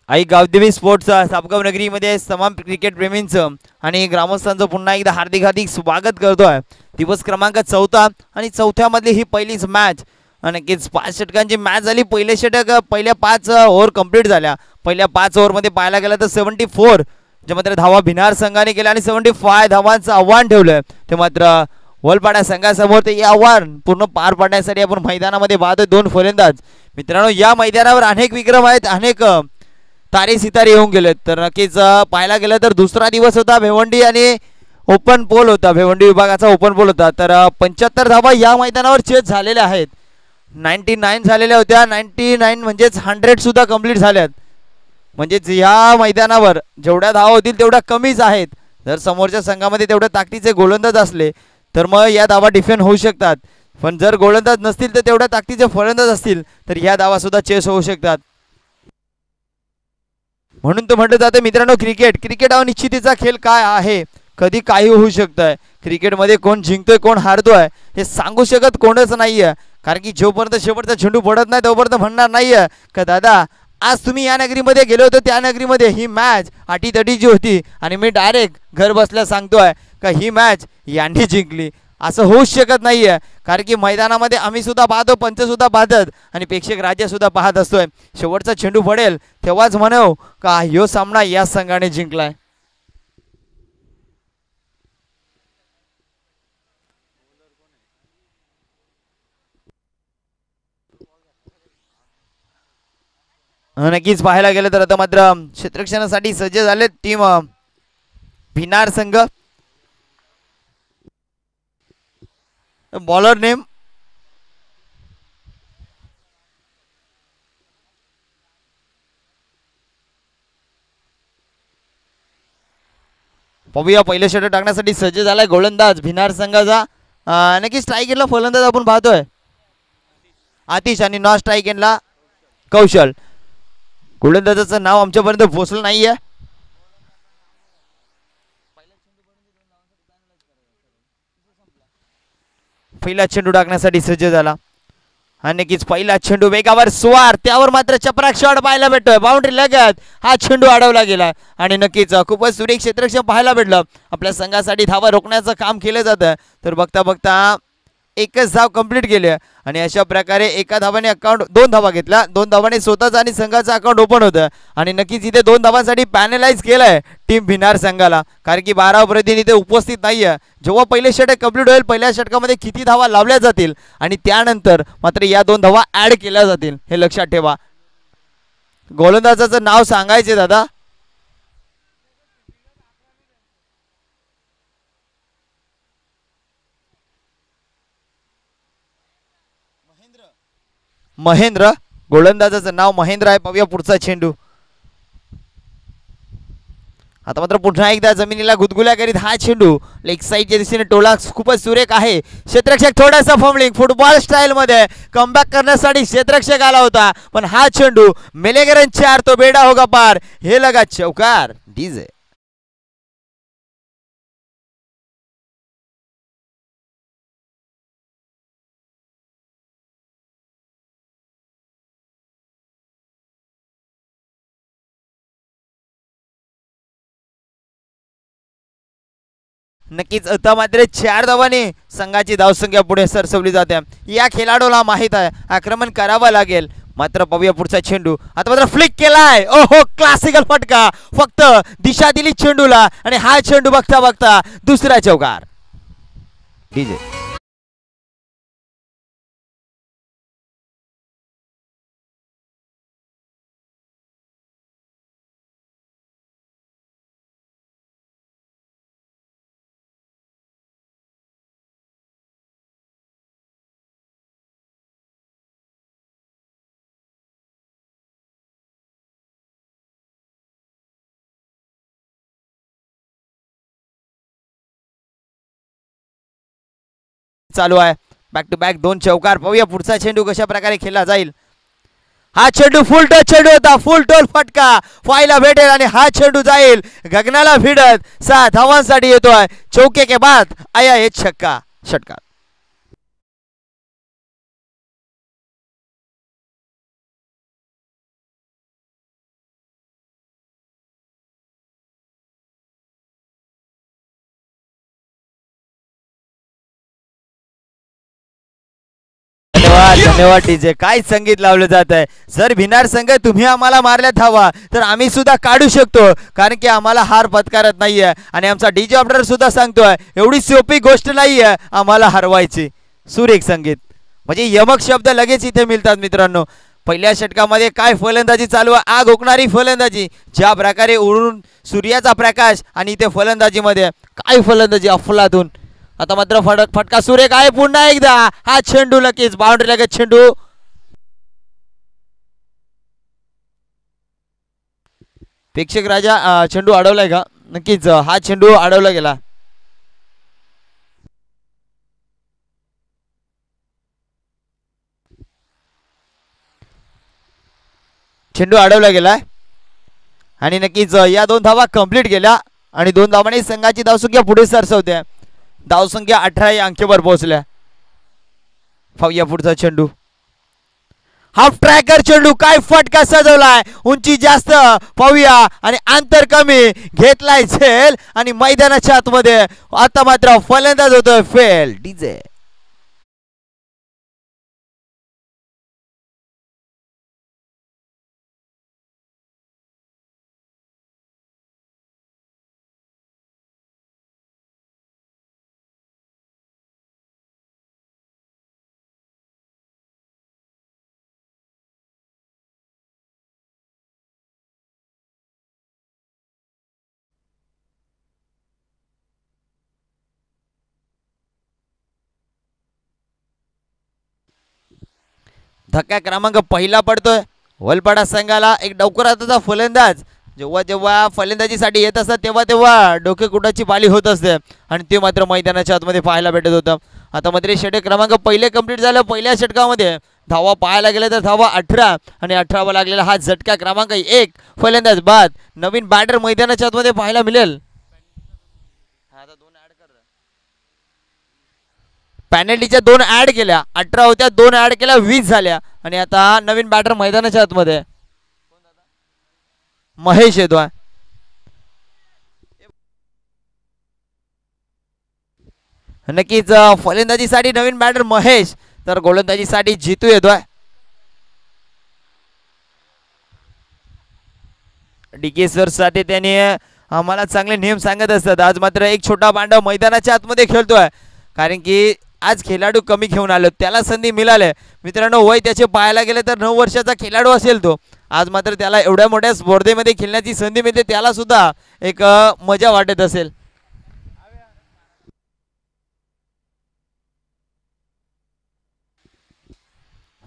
आई गावदेवी स्पोर्ट्स सापगाव नगरीमध्ये तमाम क्रिकेट प्रेमींचं आणि ग्रामस्थांचं पुन्हा एकदा हार्दिक हार्दिक स्वागत करतोय. दिवस क्रमांक 4 आणि 4मधली ही पहिलीच मॅच. नक्कीच 5 षटकांची मॅच झाली. पहिले षटक पहिल्या 5 ओव्हर कंप्लीट झाल्या. पहिल्या 5 ओव्हरमध्ये पाहायला गेलं तर 74 जे मात्र धावा भिनार संघाने केल्या आणि 75 धावांचं आव्हान ठेवलं. ते मात्र वलपाडा संघासमोर ते आव्हान पूर्ण पार पाडण्यासाठी आपण मैदानामध्ये पाहतोय 2 फलंदाज. मित्रांनो, या मैदानावर अनेक विक्रम आहेत, अनेक तारे सितारे येऊन गेलेत. तर नक्कीच पाहायला गेलं तर दुसरा दिवस होता भिवंडी आणि ओपन पोल होता, भिवंडी विभागाचा ओपन पोल होता. तर 75 धावा या मैदानावर चेस झालेल्या आहेत. 99 झालेल्या होत्या. 99 म्हणजेच 100 सुद्धा कंप्लीट झाल्यात. म्हणजेच या मैदानावर जेवढ्या धावा होतील तेवढ्या कमीच आहेत. जर समोरच्या संघामध्ये तेवढ्या ताकदीचे गोलंदाज असले तर मग या धावा डिफेंड होऊ शकतात. पण जर गोलंदाज नसतील तर तेवढ्या ताकदीचे फलंदाज असतील तर ह्या धावा सुद्धा चेस होऊ शकतात. म्हणून तर म्हटलं जातं मित्रांनो, क्रिकेट हा निश्चितीचा खेळ काय आहे. कधी काही होऊ शकतंय. क्रिकेटमध्ये कोण जिंकतोय कोण हारतोय हे सांगू शकत कोणच नाहीये. कारण की जोपर्यंत शेवटचा चेंडू पडत नाही तोपर्यंत म्हणणार नाहीये का दादा आज तुम्ही या नगरीमध्ये गेले होते, त्या नगरीमध्ये ही मॅच अटीतटीची होती आणि मी डायरेक्ट घर बसल्या सांगतोय का ही मॅच यांनी जिंकली. असं होऊच शकत नाहीये. कारण की मैदानामध्ये आम्ही सुद्धा पाहतो, पंच सुद्धा पाहतात आणि प्रेक्षक राज्य सुद्धा पाहत असतोय. शेवटचा चेंडू पडेल तेव्हाच म्हणू का ह्यो सामना या संघाने जिंकलाय. नक्कीच पाहायला गेलं तर आता मात्र क्षेत्ररक्षणासाठी सज्ज झाले टीम भिनार संघ. बॉलर नेम पाहूया. पहिलं षटक टाकण्यासाठी सज्ज झालाय गोलंदाज भिनार संघाचा. नक्की स्ट्राईक एंडला फलंदाज आपण पाहतोय आतिश आणि नॉन स्ट्राईक एंडला कौशल. गोलंदाजाचं नाव आमच्यापर्यंत पोहोचलं नाहीये. पहिला चेंडू टाकण्यासाठी सज्ज झाला आणि नक्कीच पहिला चेंडू वेगावर स्वार, त्यावर मात्र चपराक शॉट पाहायला भेटतोय. बाउंड्री लगत हा चेंडू अडवला गेला आणि नक्कीच खूपच सुरेख क्षेत्ररक्षण पाहायला भेटलं. आपल्या संघासाठी धावा रोखण्याचं काम केलं जातं. तर बघता बघता एकच धाव कंप्लीट केली आणि अशा प्रकारे एका धावाने अकाउंट 2 धावा घेतला. 2 धावाने स्वतःच आणि संघाचं अकाउंट ओपन होतं आणि नक्कीच इथे 2 धावांसाठी पॅनलाइज केलंय टीम भिनार संघाला. कारण की 12 प्रतिनिधी इथे उपस्थित नाहीये. जेव्हा पहिले षटक कंप्लीट होईल पहिल्या षटकामध्ये किती धावा लावल्या जातील आणि त्यानंतर मात्र या 2 धावा ऍड केल्या जातील हे लक्षात ठेवा. गोलंदाजाचं नाव सांगायचे दादा. महेंद्र, गोलंदाजाचं नाव महेंद्र आहे. पाहूया पुढचा चेंडू. आता मात्र पुन्हा एकदा जमिनीला गुदगुल्या करीत हा चेंडू लेग साईडच्या दिशेने टोला खूपच सुरेख आहे. क्षेत्ररक्षक थोडासा फॉर्मलिंग फुटबॉल स्टाईल मध्ये कमबॅक करण्यासाठी क्षेत्ररक्षक आला होता पण हा चेंडू मेलेगरन 4 तो बेडा होगा पार. हे लगा चौकार. डीजे नक्कीच आता मात्र 4 धावांनी संघाची धावसंख्या पुढे सरसवली जाते. या खेळाडूला माहित आहे आक्रमण करावं लागेल. मात्र पाहूया पुढचा चेंडू. आता मात्र फ्लिक केलाय. ओहो, क्लासिकल फटका. फक्त दिशा दिली चेंडूला आणि हा चेंडू बघता बघता दुसरा चौकार. डीजे चालू आहे. बॅक टू बॅक 2 चौकार. पाहूया पुढचा चेंडू कशा प्रकारे खेळला जाईल. हा चेंडू फुल टच चेंडू होता. फुल टोल फटका पाहायला भेटेल आणि हा चेंडू जाईल गगनाला भिडत. 6 धावांसाठी येतोय. चौके के बाद आया हे छक्का षटकार. धन्यवाद डीजे. काय संगीत लावलं जात आहे. जर भिनार संघ तुम्ही आम्हाला मारल्या धावा तर आम्ही सुद्धा काढू शकतो, कारण की आम्हाला हार पत्कारत नाहीये. आणि आमचा डीजे ऑपरेटर सुद्धा सांगतोय एवढी सोपी गोष्ट नाहीये आम्हाला हरवायची. सुरेख संगीत म्हणजे यमक शब्द लगेच इथे मिळतात मित्रांनो. पहिल्या षटकामध्ये काय फलंदाजी चालू आहे, आग ओकणारी फलंदाजी. ज्या प्रकारे उडून सूर्याचा प्रकाश आणि इथे फलंदाजीमध्ये काय फलंदाजी अफलातून. आता मात्र फटका सुरेख आहे पुन्हा एकदा. हा चेंडू लगेच बाउंड्री लगेच चेंडू. प्रेक्षक राजा चेंडू अडवलाय का? नक्कीच हा चेंडू अडवला गेला. चेंडू अडवला गेलाय आणि नक्कीच या 2 धावा कंप्लीट केल्या आणि 2 धावांनी संघाची धावसंख्या पुढे सरसवते. धावसंख्या 18 या अंकीवर पोहोचल्या. पाहूया पुढचा चेंडू. हाफ ट्रॅकर चेंडू. काय फटका सजवलाय. उंची जास्त पाहूया आणि अंतर कमी घेतलाय झेल आणि मैदानाच्या आतमध्ये आता मात्र फलंदाज होतोय फेल. डीजे धक्का क्रमांक पहिला पडतोय वलपाडा संघाला. एक डौकराचा फलंदाज जेव्हा जेव्हा फलंदाजीसाठी येत असतात तेव्हा तेव्हा डोकेकुटाची पाली होत असते आणि ते मात्र मैदानाच्या आतमध्ये पाहायला भेटत होतं. आता मात्र षटक क्रमांक पहिले कंप्लीट झालं. पहिल्या षटकामध्ये धावा पाहायला गेल्या तर धावा 18 आणि 18वा लागलेला हा झटका क्रमांक 1 फलंदाज बाद. नवीन बॅटर मैदानाच्या आतमध्ये पाहायला मिळेल. पॅनल्टीच्या 2 ऍड केल्या. 18 होत्या, 2 ऍड केल्या, 20 झाल्या आणि आता नवीन बॅटर मैदानाच्या आतमध्ये महेश येतोय. नक्कीच फलंदाजीसाठी नवीन बॅटर महेश तर गोलंदाजीसाठी जितू येतोय. डीके सर साठी त्याने आम्हाला चांगले नियम सांगत असतात. आज मात्र एक छोटा पांडव मैदानाच्या आतमध्ये खेळतोय, कारण की आज खेळाडू कमी घेऊन आलो, त्याला संधी मिळाली. मित्रांनो वय त्याचे पाहायला गेले तर 9 वर्षाचा खेळाडू असेल तो. आज मात्र त्याला एवढ्या मोठ्या स्पर्धेमध्ये खेळण्याची संधी मिळते, त्याला सुद्धा एक मजा वाटत असेल.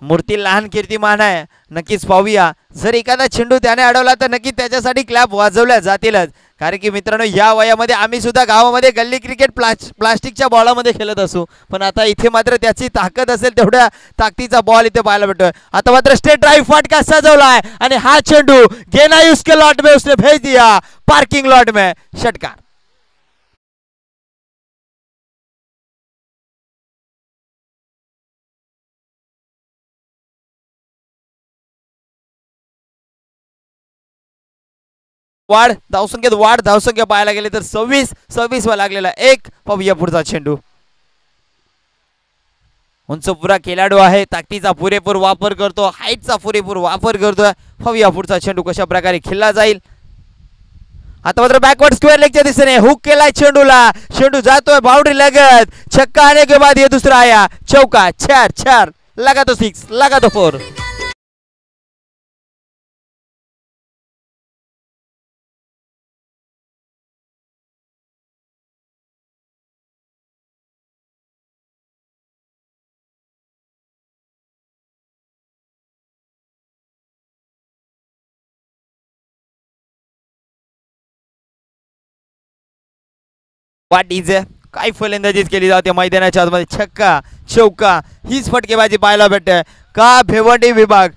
मूर्ती लहान कीर्तिमान आहे. नक्कीच पाहूया. जर एखादा चेंडू त्याने अडवला तर नक्की त्याच्यासाठी क्लॅप वाजवल्या जातीलच, कारण की मित्रांनो या वयामध्ये आम्ही सुद्धा गावामध्ये गल्ली क्रिकेट प्लास्टिकच्या बॉलामध्ये खेळत असू, पण आता इथे मात्र त्याची ताकद असेल तेवढ्या ताकदीचा बॉल इथे पाहायला भेटतोय. आता मात्र स्टेट ड्राइव्ह फटका सजवलाय आणि हा चेंडू गेना उसके लॉट में उसने भेज दिया पार्किंग लॉट में. षटकार. वाढ धावसंख्येत वाढ. धावसंख्या पाहायला गेले तर 26 वा लागलेला एक. पाहूया पुढचा चेंडू. उंच पुरा खेळाडू आहे, ताकदीचा पुरेपूर वापर करतो, हाईटचा पुरेपूर वापर करतोय. पाहूया पुढचा चेंडू कशा प्रकारे खेळला जाईल. आता मात्र बॅकवर्ड स्क्वेअर लेगच्या दिशेने हुक केलाय चेंडूला. चेंडू जातोय बाउंड्री लगत. छक्का आने के बाद ये दूसरा आया. चौका. 4 लगा तो 6 लगा तो 4. वाट इजे काय फलंदाजीच केली जाते मैदानाच्या आतमध्ये. छक्का चौका हीच फटकेबाजी पाहायला भेटते. का भिवंडी विभाग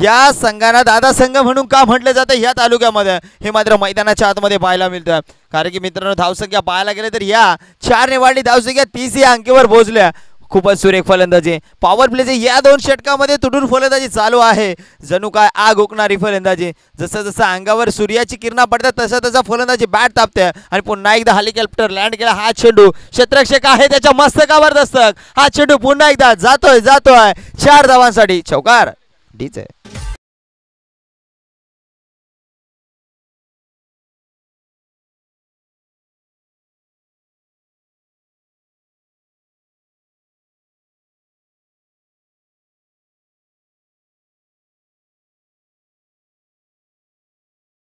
या संघाला दादा संघ म्हणून का म्हटलं जातं या तालुक्यामध्ये, हे मात्र मैदानाच्या आतमध्ये पाहायला मिळतं. कारण की मित्रांनो धावसंख्या पाहायला गेले तर या 4 ने वाढली धावसंख्या 30 या अंकीवर पोहोचल्या. खूपच सुरेख फलंदाजी. पॉवर प्लेचे या दोन षटकामध्ये तुटून फलंदाजी चालू आहे. जणू काय आग ओकणारी फलंदाजी. जसं जसं अंगावर सूर्याची किरणा पडतात तसं तसं फलंदाजी बॅट तापते आणि पुन्हा एकदा हेलिकॉप्टर लँड केला. हा चेंडू क्षेत्ररक्षक आहे त्याच्या मस्तकावर दस्तक. हा चेंडू पुन्हा एकदा जातोय 4 धावांसाठी चौकार. डीच आहे.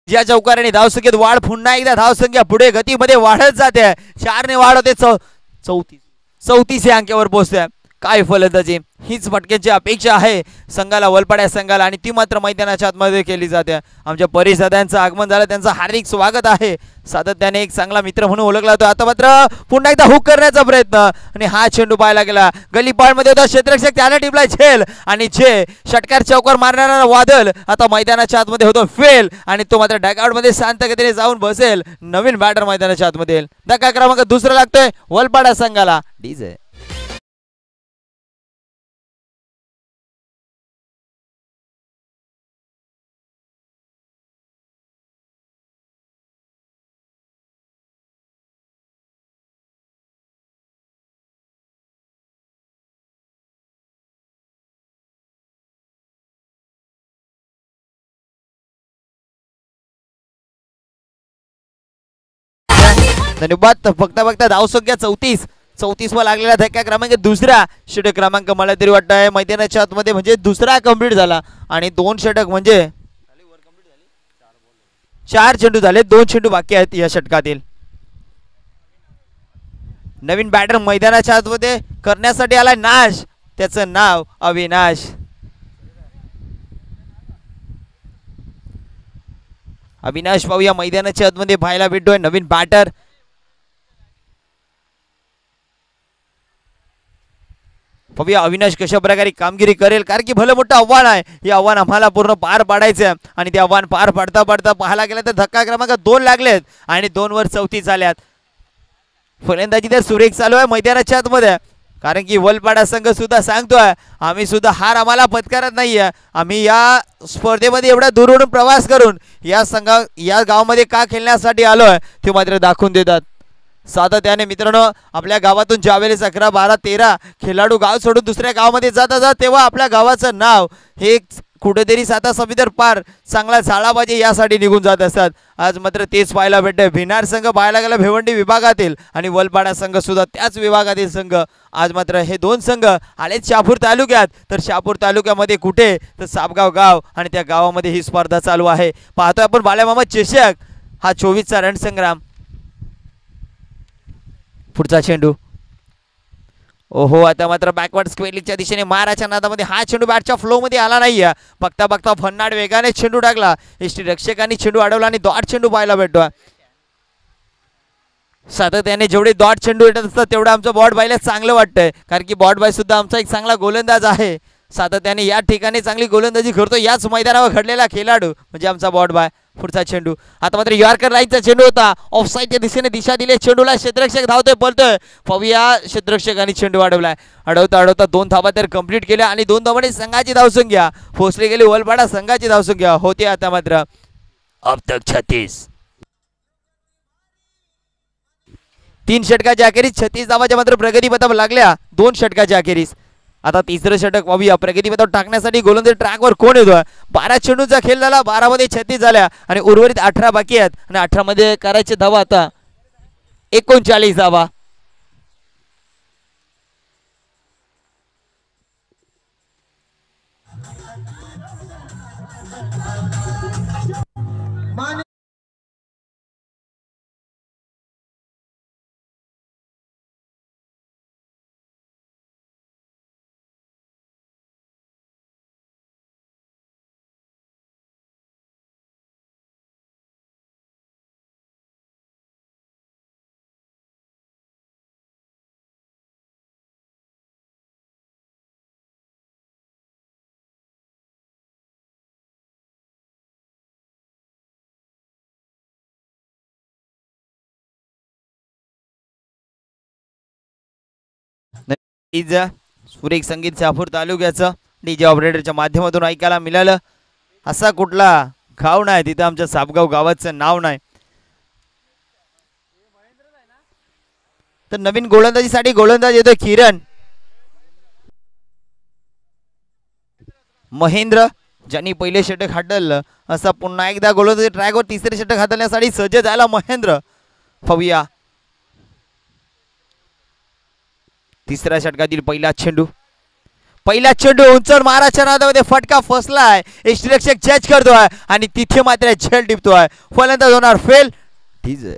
या चौकाराने धावसंख्येत वाढ. पुन्हा एकदा धावसंख्या पुढे गतीमध्ये वाढत जाते. 4 ने वाढ होते. 34 या अंकावर पोहोचते. काय फलंदाजी. हीच फटक्यांची अपेक्षा आहे संघाला, वलपाड्या संघाला, आणि ती मात्र मैदानाच्या आतमध्ये केली जाते. आमच्या परिसदांचं आगमन झालं, त्यांचं हार्दिक स्वागत आहे. सातत्याने एक चांगला मित्र म्हणून ओळखला जातो. आता मात्र पुन्हा एकदा हुक करण्याचा प्रयत्न आणि हा चेंडू पाहायला गेला. गलीपाळमध्ये होता क्षेत्ररक्षक, त्याला टिपला झेल आणि षटकार चौकार मारणारा वादल आता मैदानाच्या आतमध्ये होतो फेल आणि तो मात्र डॅगआउटमध्ये शांत गतीने जाऊन बसेल. नवीन बॅटर मैदानाच्या आतमध्ये येईल. धक्का क्रमांक दुसरा लागतोय वलपाडा संघाला. डीजे धन्यवाद. बघता धावसंख्या 34 वर लागलेला धक्का क्रमांक दुसरा. षटक क्रमांक मला तरी वाटतंय मैदानाच्या आतमध्ये म्हणजे दुसरा कंप्लीट झाला आणि 2 षटक म्हणजे 4 चेंडू झाले. 2 चेंडू बाकी आहेत या षटकातील. नवीन बॅटर मैदानाच्या आतमध्ये करण्यासाठी आला नाश. त्याचं नाव अविनाश. अविनाश पाहूया मैदानाच्या आतमध्ये पाहायला भेटतोय. नवीन बॅटर पाहूया अविनाश कशा प्रकारे कामगिरी करेल, कारण की भलं मोठं आव्हान आहे. हे आव्हान आम्हाला पूर्ण पार पाडायचं आहे आणि ते आव्हान पार पाडता पाडता पाहायला गेलं तर धक्का क्रमांक 2 लागलेत आणि 2 वर 34 झाल्यात. फलंदाजी तर सुरेख चालू आहे मैदानाच्या आतमध्ये, कारण की वलपाडा संघ सुद्धा सांगतोय आम्ही सुद्धा हार आम्हाला पत्करत नाहीये. आम्ही या स्पर्धेमध्ये एवढा दूरवरून प्रवास करून या गावामध्ये का खेळण्यासाठी आलोय ते मात्र दाखवून देतात. सातत्याने मित्रांनो आपल्या गावातून ज्यावेळेस 11, 12, 13 खेळाडू गाव सोडून दुसऱ्या गावामध्ये जातात तेव्हा आपल्या गावाचं नाव हे कुठेतरी साता समुद्र पार चांगला झाला पाहिजे यासाठी निघून जात असतात. आज मात्र तेच पाहायला भेटतंय. भिनार संघ पाहायला गेला भिवंडी विभागातील आणि वलपाडा संघ सुद्धा त्याच विभागातील संघ. आज मात्र हे 2 संघ आलेत शहापूर तालुक्यात. तर शहापूर तालुक्यामध्ये कुठे तर सापगाव गाव आणि त्या गावामध्ये ही स्पर्धा चालू आहे. पाहतोय आपण बाळामामा चषक हा 24चा रणसंग्राम. पुढचा चेंडू. ओहो, आता मात्र बॅकवर्ड स्क्वेअरच्या दिशेने माराच्या नादामध्ये हा चेंडू बॅटच्या फ्लो मध्ये आला नाही. बघता बघता फन्नाड वेगाने चेंडू टाकला. एसटी रक्षकांनी चेंडू अडवला आणि डॉट चेंडू पाहायला भेटतो. सातत्याने जेवढे डॉट चेंडू येतात असतात तेवढं आमचं बॉट बायला चांगलं वाटतंय, कारण की बॉट बाय सुद्धा आमचा एक चांगला गोलंदाज आहे. सातत्याने या ठिकाणी चांगली गोलंदाजी करतो याच मैदानावर घडलेला खेळाडू म्हणजे आमचा बॉट बाय. पुढचा चेंडू. आता मात्र यॉर्कर लाईनचा चेंडू होता. ऑफसाईडच्या दिशेने दिशा दिली चेंडूला. क्षेत्ररक्षक धावतोय पळतोय. पाहूया क्षेत्ररक्षकांनी चेंडू अडवलाय. अडवता 2 धावा तर कंप्लीट केल्या आणि 2 धावांनी संघाची धावसंख्या पोहोचली गेली. वलपाडा संघाची धावसंख्या होती आता मात्र अब तक 36. 3 षटकाच्या अखेरीस 36 धावाच्या मात्र प्रगतीपथावर लागल्या 2 षटकाच्या अखेरीस. आता तिसरं षटक पाहूया प्रगतीपथावर टाकण्यासाठी गोलंदाज ट्रॅकवर कोण येतोय. 12 चेंडूचा खेळ झाला. 12 मध्ये 36 झाल्या आणि उर्वरित 18 बाकी आहेत आणि 18 मध्ये करायचे धावा आता 39 धावा. इज सुरेख संगीत शहापूर तालुक्याचं डीजे ऑपरेटरच्या माध्यमातून ऐकायला मिळालं. असा कुठला गाव नाही तिथं आमच्या सापगाव गावाचं नाव नाही. तर नवीन गोलंदाजीसाठी गोलंदाज येतो किरण महेंद्र, ज्यांनी पहिले षटक हातलं असा पुन्हा एकदा गोलंदाजी ट्रॅकवर तिसरे षटक हाताळण्यासाठी सज्ज झाला महेंद्र. पाहूया तिसऱ्या षटकातील पहिला चेंडू उंचर महाराष्ट्र नादामध्ये फटका फसलाय. यष्टीरक्षक जज करतोय आणि तिथे मात्र झेल टिपतोय. फलंदाज होणार फेल. ठीक आहे.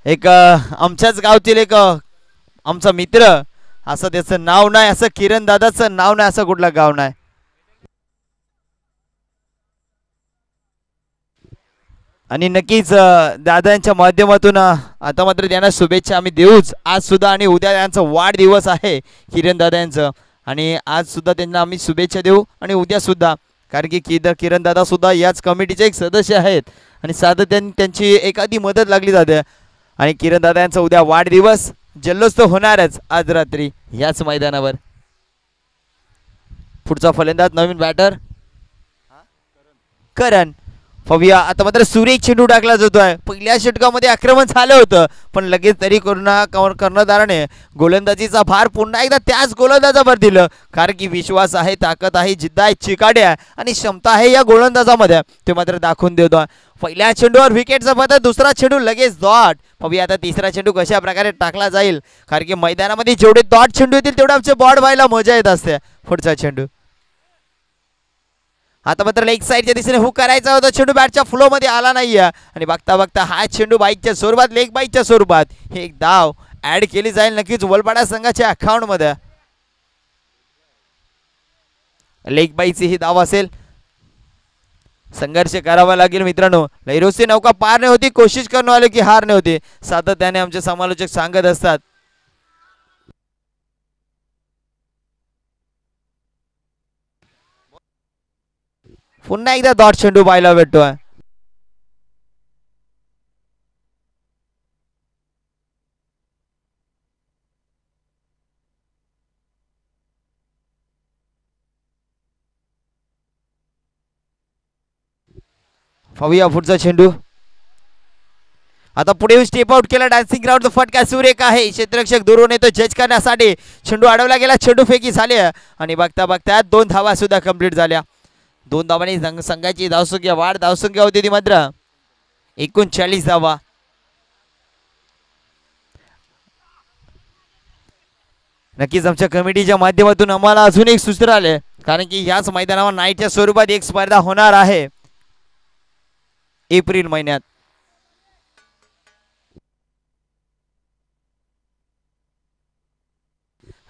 एक आमच्याच गावतील एक आमचा मित्र असं त्याचं नाव नाही, असं किरण दादाचं नाव नाही, असं कुठलं गाव नाही. आणि नक्कीच दादांच्या माध्यमातून आता मात्र त्यांना शुभेच्छा आम्ही देऊच. आज सुद्धा आणि उद्या त्यांचा वाढदिवस आहे किरण दादा यांचं, आणि आज सुद्धा त्यांना आम्ही शुभेच्छा देऊ आणि उद्या सुद्धा, कारण की किरण दादा सुद्धा याच कमिटीचे एक सदस्य आहेत आणि सातत्याने त्यांची एखादी मदत लागली जाते. आणि किरण दादा यांचा उद्या वाढदिवस, जल्लोष तर होणारच आज रात्री याच मैदानावर. पुढचा फलंदाज नवीन बॅटर करण. पाहूया आता मात्र सुरेख चेंडू टाकला जातोय. पहिल्या षटकामध्ये आक्रमण झालं होतं पण लगेच तरी कर्णधाराने गोलंदाजीचा भार पुन्हा एकदा त्याच गोलंदाजावर दिलं, कारण की विश्वास आहे, ताकद आहे, जिद्द आहे, चिकाटी आहे आणि क्षमता आहे या गोलंदाजामध्ये, ते मात्र दाखवून देतो. पहिल्या चेंडूवर विकेटचा पद्धत, दुसरा चेंडू लगेच डॉट. पाहूया आता तिसरा चेंडू कशा प्रकारे टाकला जाईल, कारण की मैदानामध्ये जेवढे डॉट चेंडू येतील तेवढे आमचे बॉड व्हायला मजा येत असते. पुढचा चेंडू आता मात्र लेग साईडच्या दिशेने हुक करायचा होता, चेंडू बॅटच्या फ्लो मध्ये आला नाहीये आणि बघता बघता हा चेंडू बाईकच्या स्वरूपात, लेग बाईकच्या स्वरूपात हे एक धाव ऍड केली जाईल नक्कीच वलपाडा संघाच्या अकाउंट मध्ये. लेग बाईकची ही धाव असेल. संघर्ष करावा लागेल मित्रांनो. लैरोसी नौका पार नाही होती, कोशिश करणे वाले की हार नाही होती, सातत्याने आमचे समालोचक सांगत असतात. पुन्हा एकदा डॉट चेंडू पाहायला भेटतोय. पाहूया पुढचा चेंडू. आता पुढे स्टेप आउट केला, डान्सिंग ग्राउंड फटका सुरेख आहे. क्षेत्ररक्षक दूरून येतो जज करण्यासाठी. चेंडू अडवला गेला, चेंडू फेकी झाली आणि बघता बघता 2 धावा सुद्धा कंप्लीट झाल्या. 2 धावांनी संघाची धावसंख्या वाढ, धावसंख्या होती ती मात्र 39 धावा. नक्कीच आमच्या कमिटीच्या माध्यमातून आम्हाला अजून एक सूत्र आले, कारण की ह्याच मैदानावर नाईटच्या स्वरूपात एक स्पर्धा होणार आहे एप्रिल महिन्यात.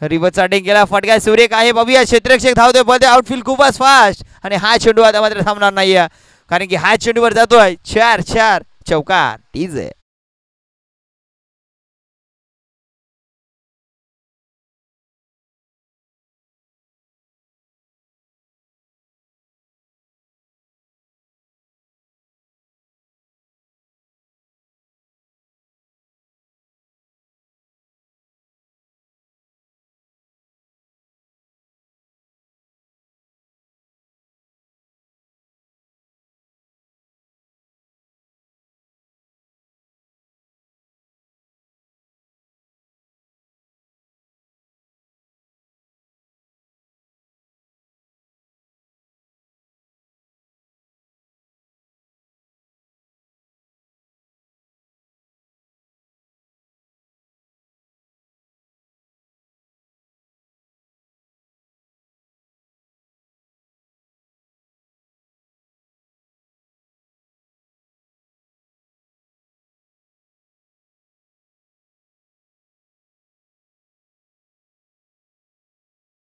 रिव्हर्सचा डेंग गेला, फटका सुरेख आहे. बघूया क्षेत्ररक्षक धावतोय, मध्ये आउटफील्ड खूपच फास्ट आणि हा चेंडू आता मात्र थांबणार नाहीये, कारण की हा चेंडूवर जातोय 4 चौकार. तीच आहे.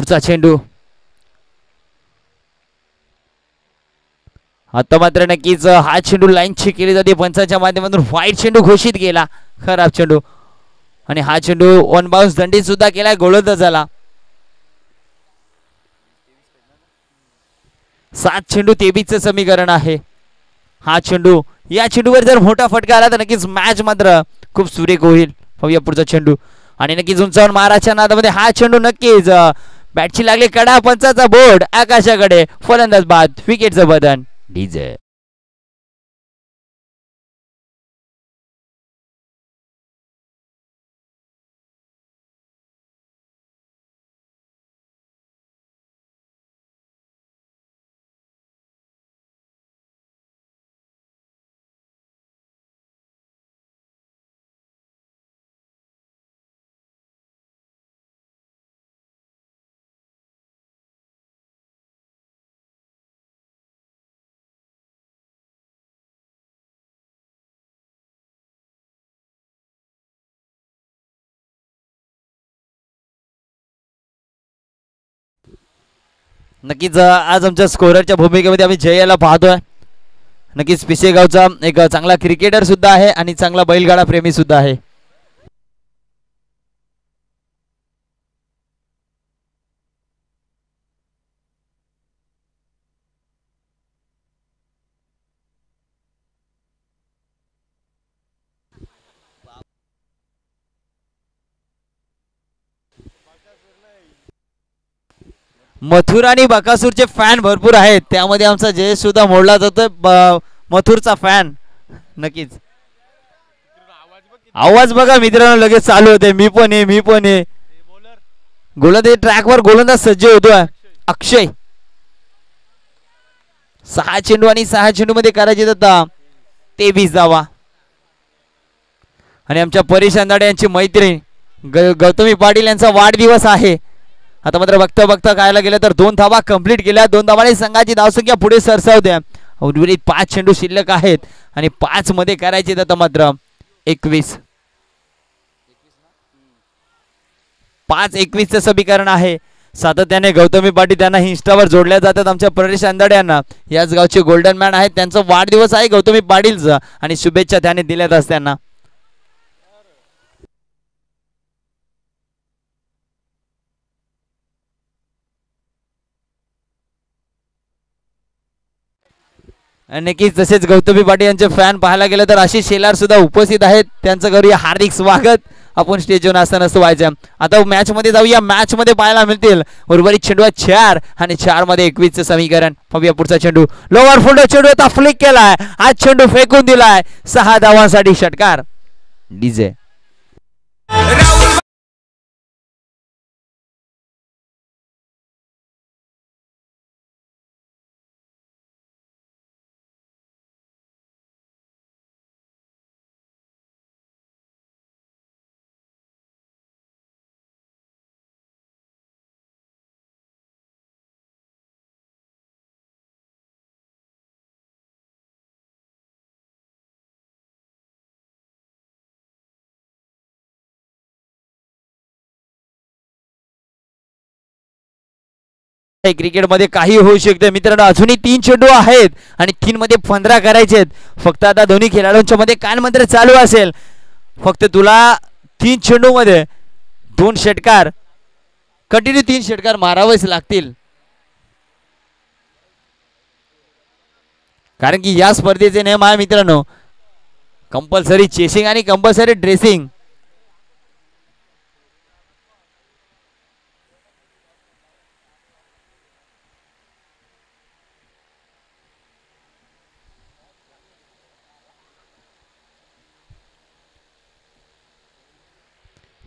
पुढचा चेंडू आता मात्र नक्कीच हा चेंडू लाईनची केली जाते पंचाच्या माध्यमातून. वाईट चेंडू घोषित केला, खराब चेंडू. आणि हा चेंडू वन बाउन्स दंडित सुद्धा केलाय, गोलंदाज झाला. 7 चेंडू 23 समीकरण आहे. हा चेंडू, या चेंडूवर जर मोठा फटका आला तर नक्कीच मॅच मात्र खूप सुरेख होईल. पाहूया पुढचा चेंडू. आणि नक्कीच उंचावून माराच्या नादामध्ये हा चेंडू नक्कीच बॅटची लागली कडा, पंचाचा बोर्ड आकाशाकडे. फलंदाज बाद, विकेटचं बदन डीजे. नक्कीच आज आमच्या स्कोररच्या भूमिकेमध्ये आम्ही जयाला पाहतोय. नक्कीच पिसेगावचा एक चांगला क्रिकेटर सुद्धा आहे आणि चांगला बैलगाडा प्रेमी सुद्धा आहे. मथुर आणि बकासूरचे फॅन भरपूर आहेत, त्यामध्ये आमचा जयेश सुद्धा मोडला जातोय, मथुरचा फॅन. नक्कीच आवाज बघा मित्रांनो, लगेच चालू होते. मी पण आहे. गोलंदाज ट्रॅकवर गोलंदाज सज्ज होतोय अक्षय. 6 चेंडू आणि 6 चेंडू मध्ये करायचे आता 23 धावा. आणि आमच्या परेश अंदाडे यांची मैत्रीण गौतमी पाटील यांचा वाढदिवस आहे. आता मात्र बघता बघता कायला गेलं तर 2 धावा कंप्लीट केल्या. 2 धावांनी संघाची धावसंख्या पुढे सरसावते. उर्वरित 5 चेंडू शिल्लक आहेत आणि 5 मध्ये करायचे आता मात्र 21. 5-21 चं समीकरण आहे. सातत्याने गौतमी पाटील त्यांना इंस्टावर जोडल्या जातात. आमच्या परेश अंदाडे यांना, याच गावचे गोल्डन मॅन आहेत, त्यांचा वाढदिवस आहे गौतमी पाटीलचा आणि शुभेच्छा त्याने दिल्यात असतात त्यांना. नक्कीच तसेच गौतमी पाटील यांचे फॅन पाहायला गेलं तर आशिष शेलार सुद्धा उपस्थित आहेत. त्यांचं करूया हार्दिक स्वागत. आपण स्टेजवर असताना व्हायचं. आता मॅच मध्ये जाऊया. मॅच मध्ये पाहायला मिळतील उर्वरित चेंडू 4 आणि 4 मध्ये 21 चं समीकरण. पाहूया पुढचा चेंडू. लोअर फुल्ड चेंडू आता फ्लिक केलाय, आज चेंडू फेकून दिलाय. 6 धावांसाठी षटकार डीजे. क्रिकेटमध्ये काही होऊ शकते मित्रांनो. अजूनही 3 चेंडू आहेत आणि 3 मध्ये 15 करायचे आहेत. फक्त आता दोन्ही खेळाडूंच्या मध्ये काय मंत्र चालू असेल. फक्त तुला 3 चेंडू मध्ये 2 षटकार, कंटिन्यू 3 षटकार मारावेच लागतील. कारण की या स्पर्धेचे नियम आहे मित्रांनो, कंपल्सरी चेसिंग आणि कंपल्सरी ड्रेसिंग.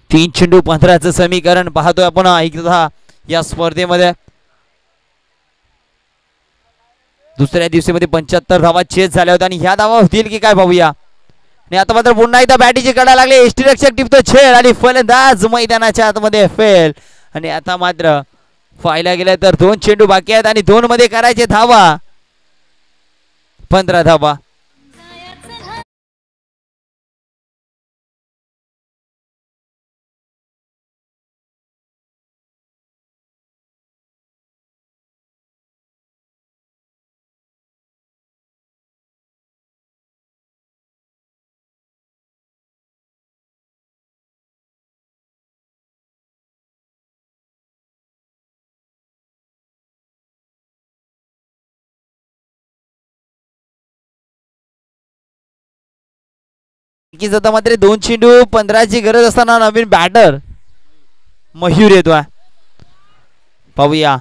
तीन चेंडू 15चं समीकरण पाहतोय आपण एकदा या स्पर्धेमध्ये. दुसऱ्या दिवशीमध्ये 75 धावा चेस झाल्या होत्या आणि ह्या धावा होतील की काय पाहूया. आणि आता मात्र पुन्हा एकदा बॅटीची कडा लागली. एसटी रक्षक टिपतो छेड आणि फलंदाज मैदानाच्या आतमध्ये फेल. आणि आता मात्र पाहायला गेलं तर 2 चेंडू बाकी आहेत आणि 2 मध्ये करायचे धावा 15 धावा. नक्कीच आता मात्र 2 चेंडू 15ची गरज असताना नवीन बॅटर मयूर येतोय. पाहूया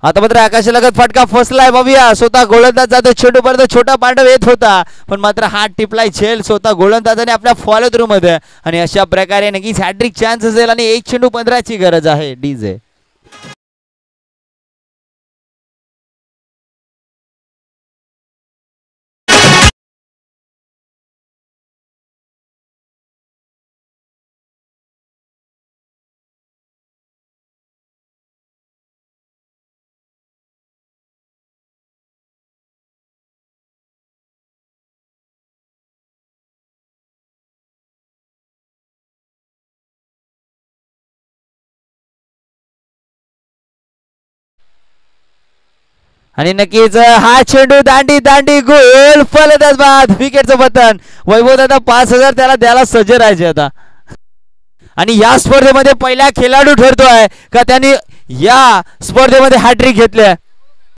आता मात्र आकाश लगत फटका फसलाय. पाहूया स्वतः गोलंदाज जातो चेंडू पर्यंत छोटा पांडव येत होता पण मात्र हात टिपलाय झेल स्वतः गोलंदाजाने आपल्या फॉलो थ्रू मध्ये आणि अशा प्रकारे नक्कीच हॅट्रिक चान्स असेल आणि 1 चेंडू 15ची गरज आहे. डीजे आणि नक्कीच हा चेंडू दांडी दांडी गोल फलंदाज बाद विकेटचं पतन. वैभव दादा 5000 त्याला द्यायला सज्ज राहायचे आता आणि या स्पर्धेमध्ये पहिला खेळाडू ठरतोय का त्यांनी या स्पर्धेमध्ये हॅट्रिक घेतले.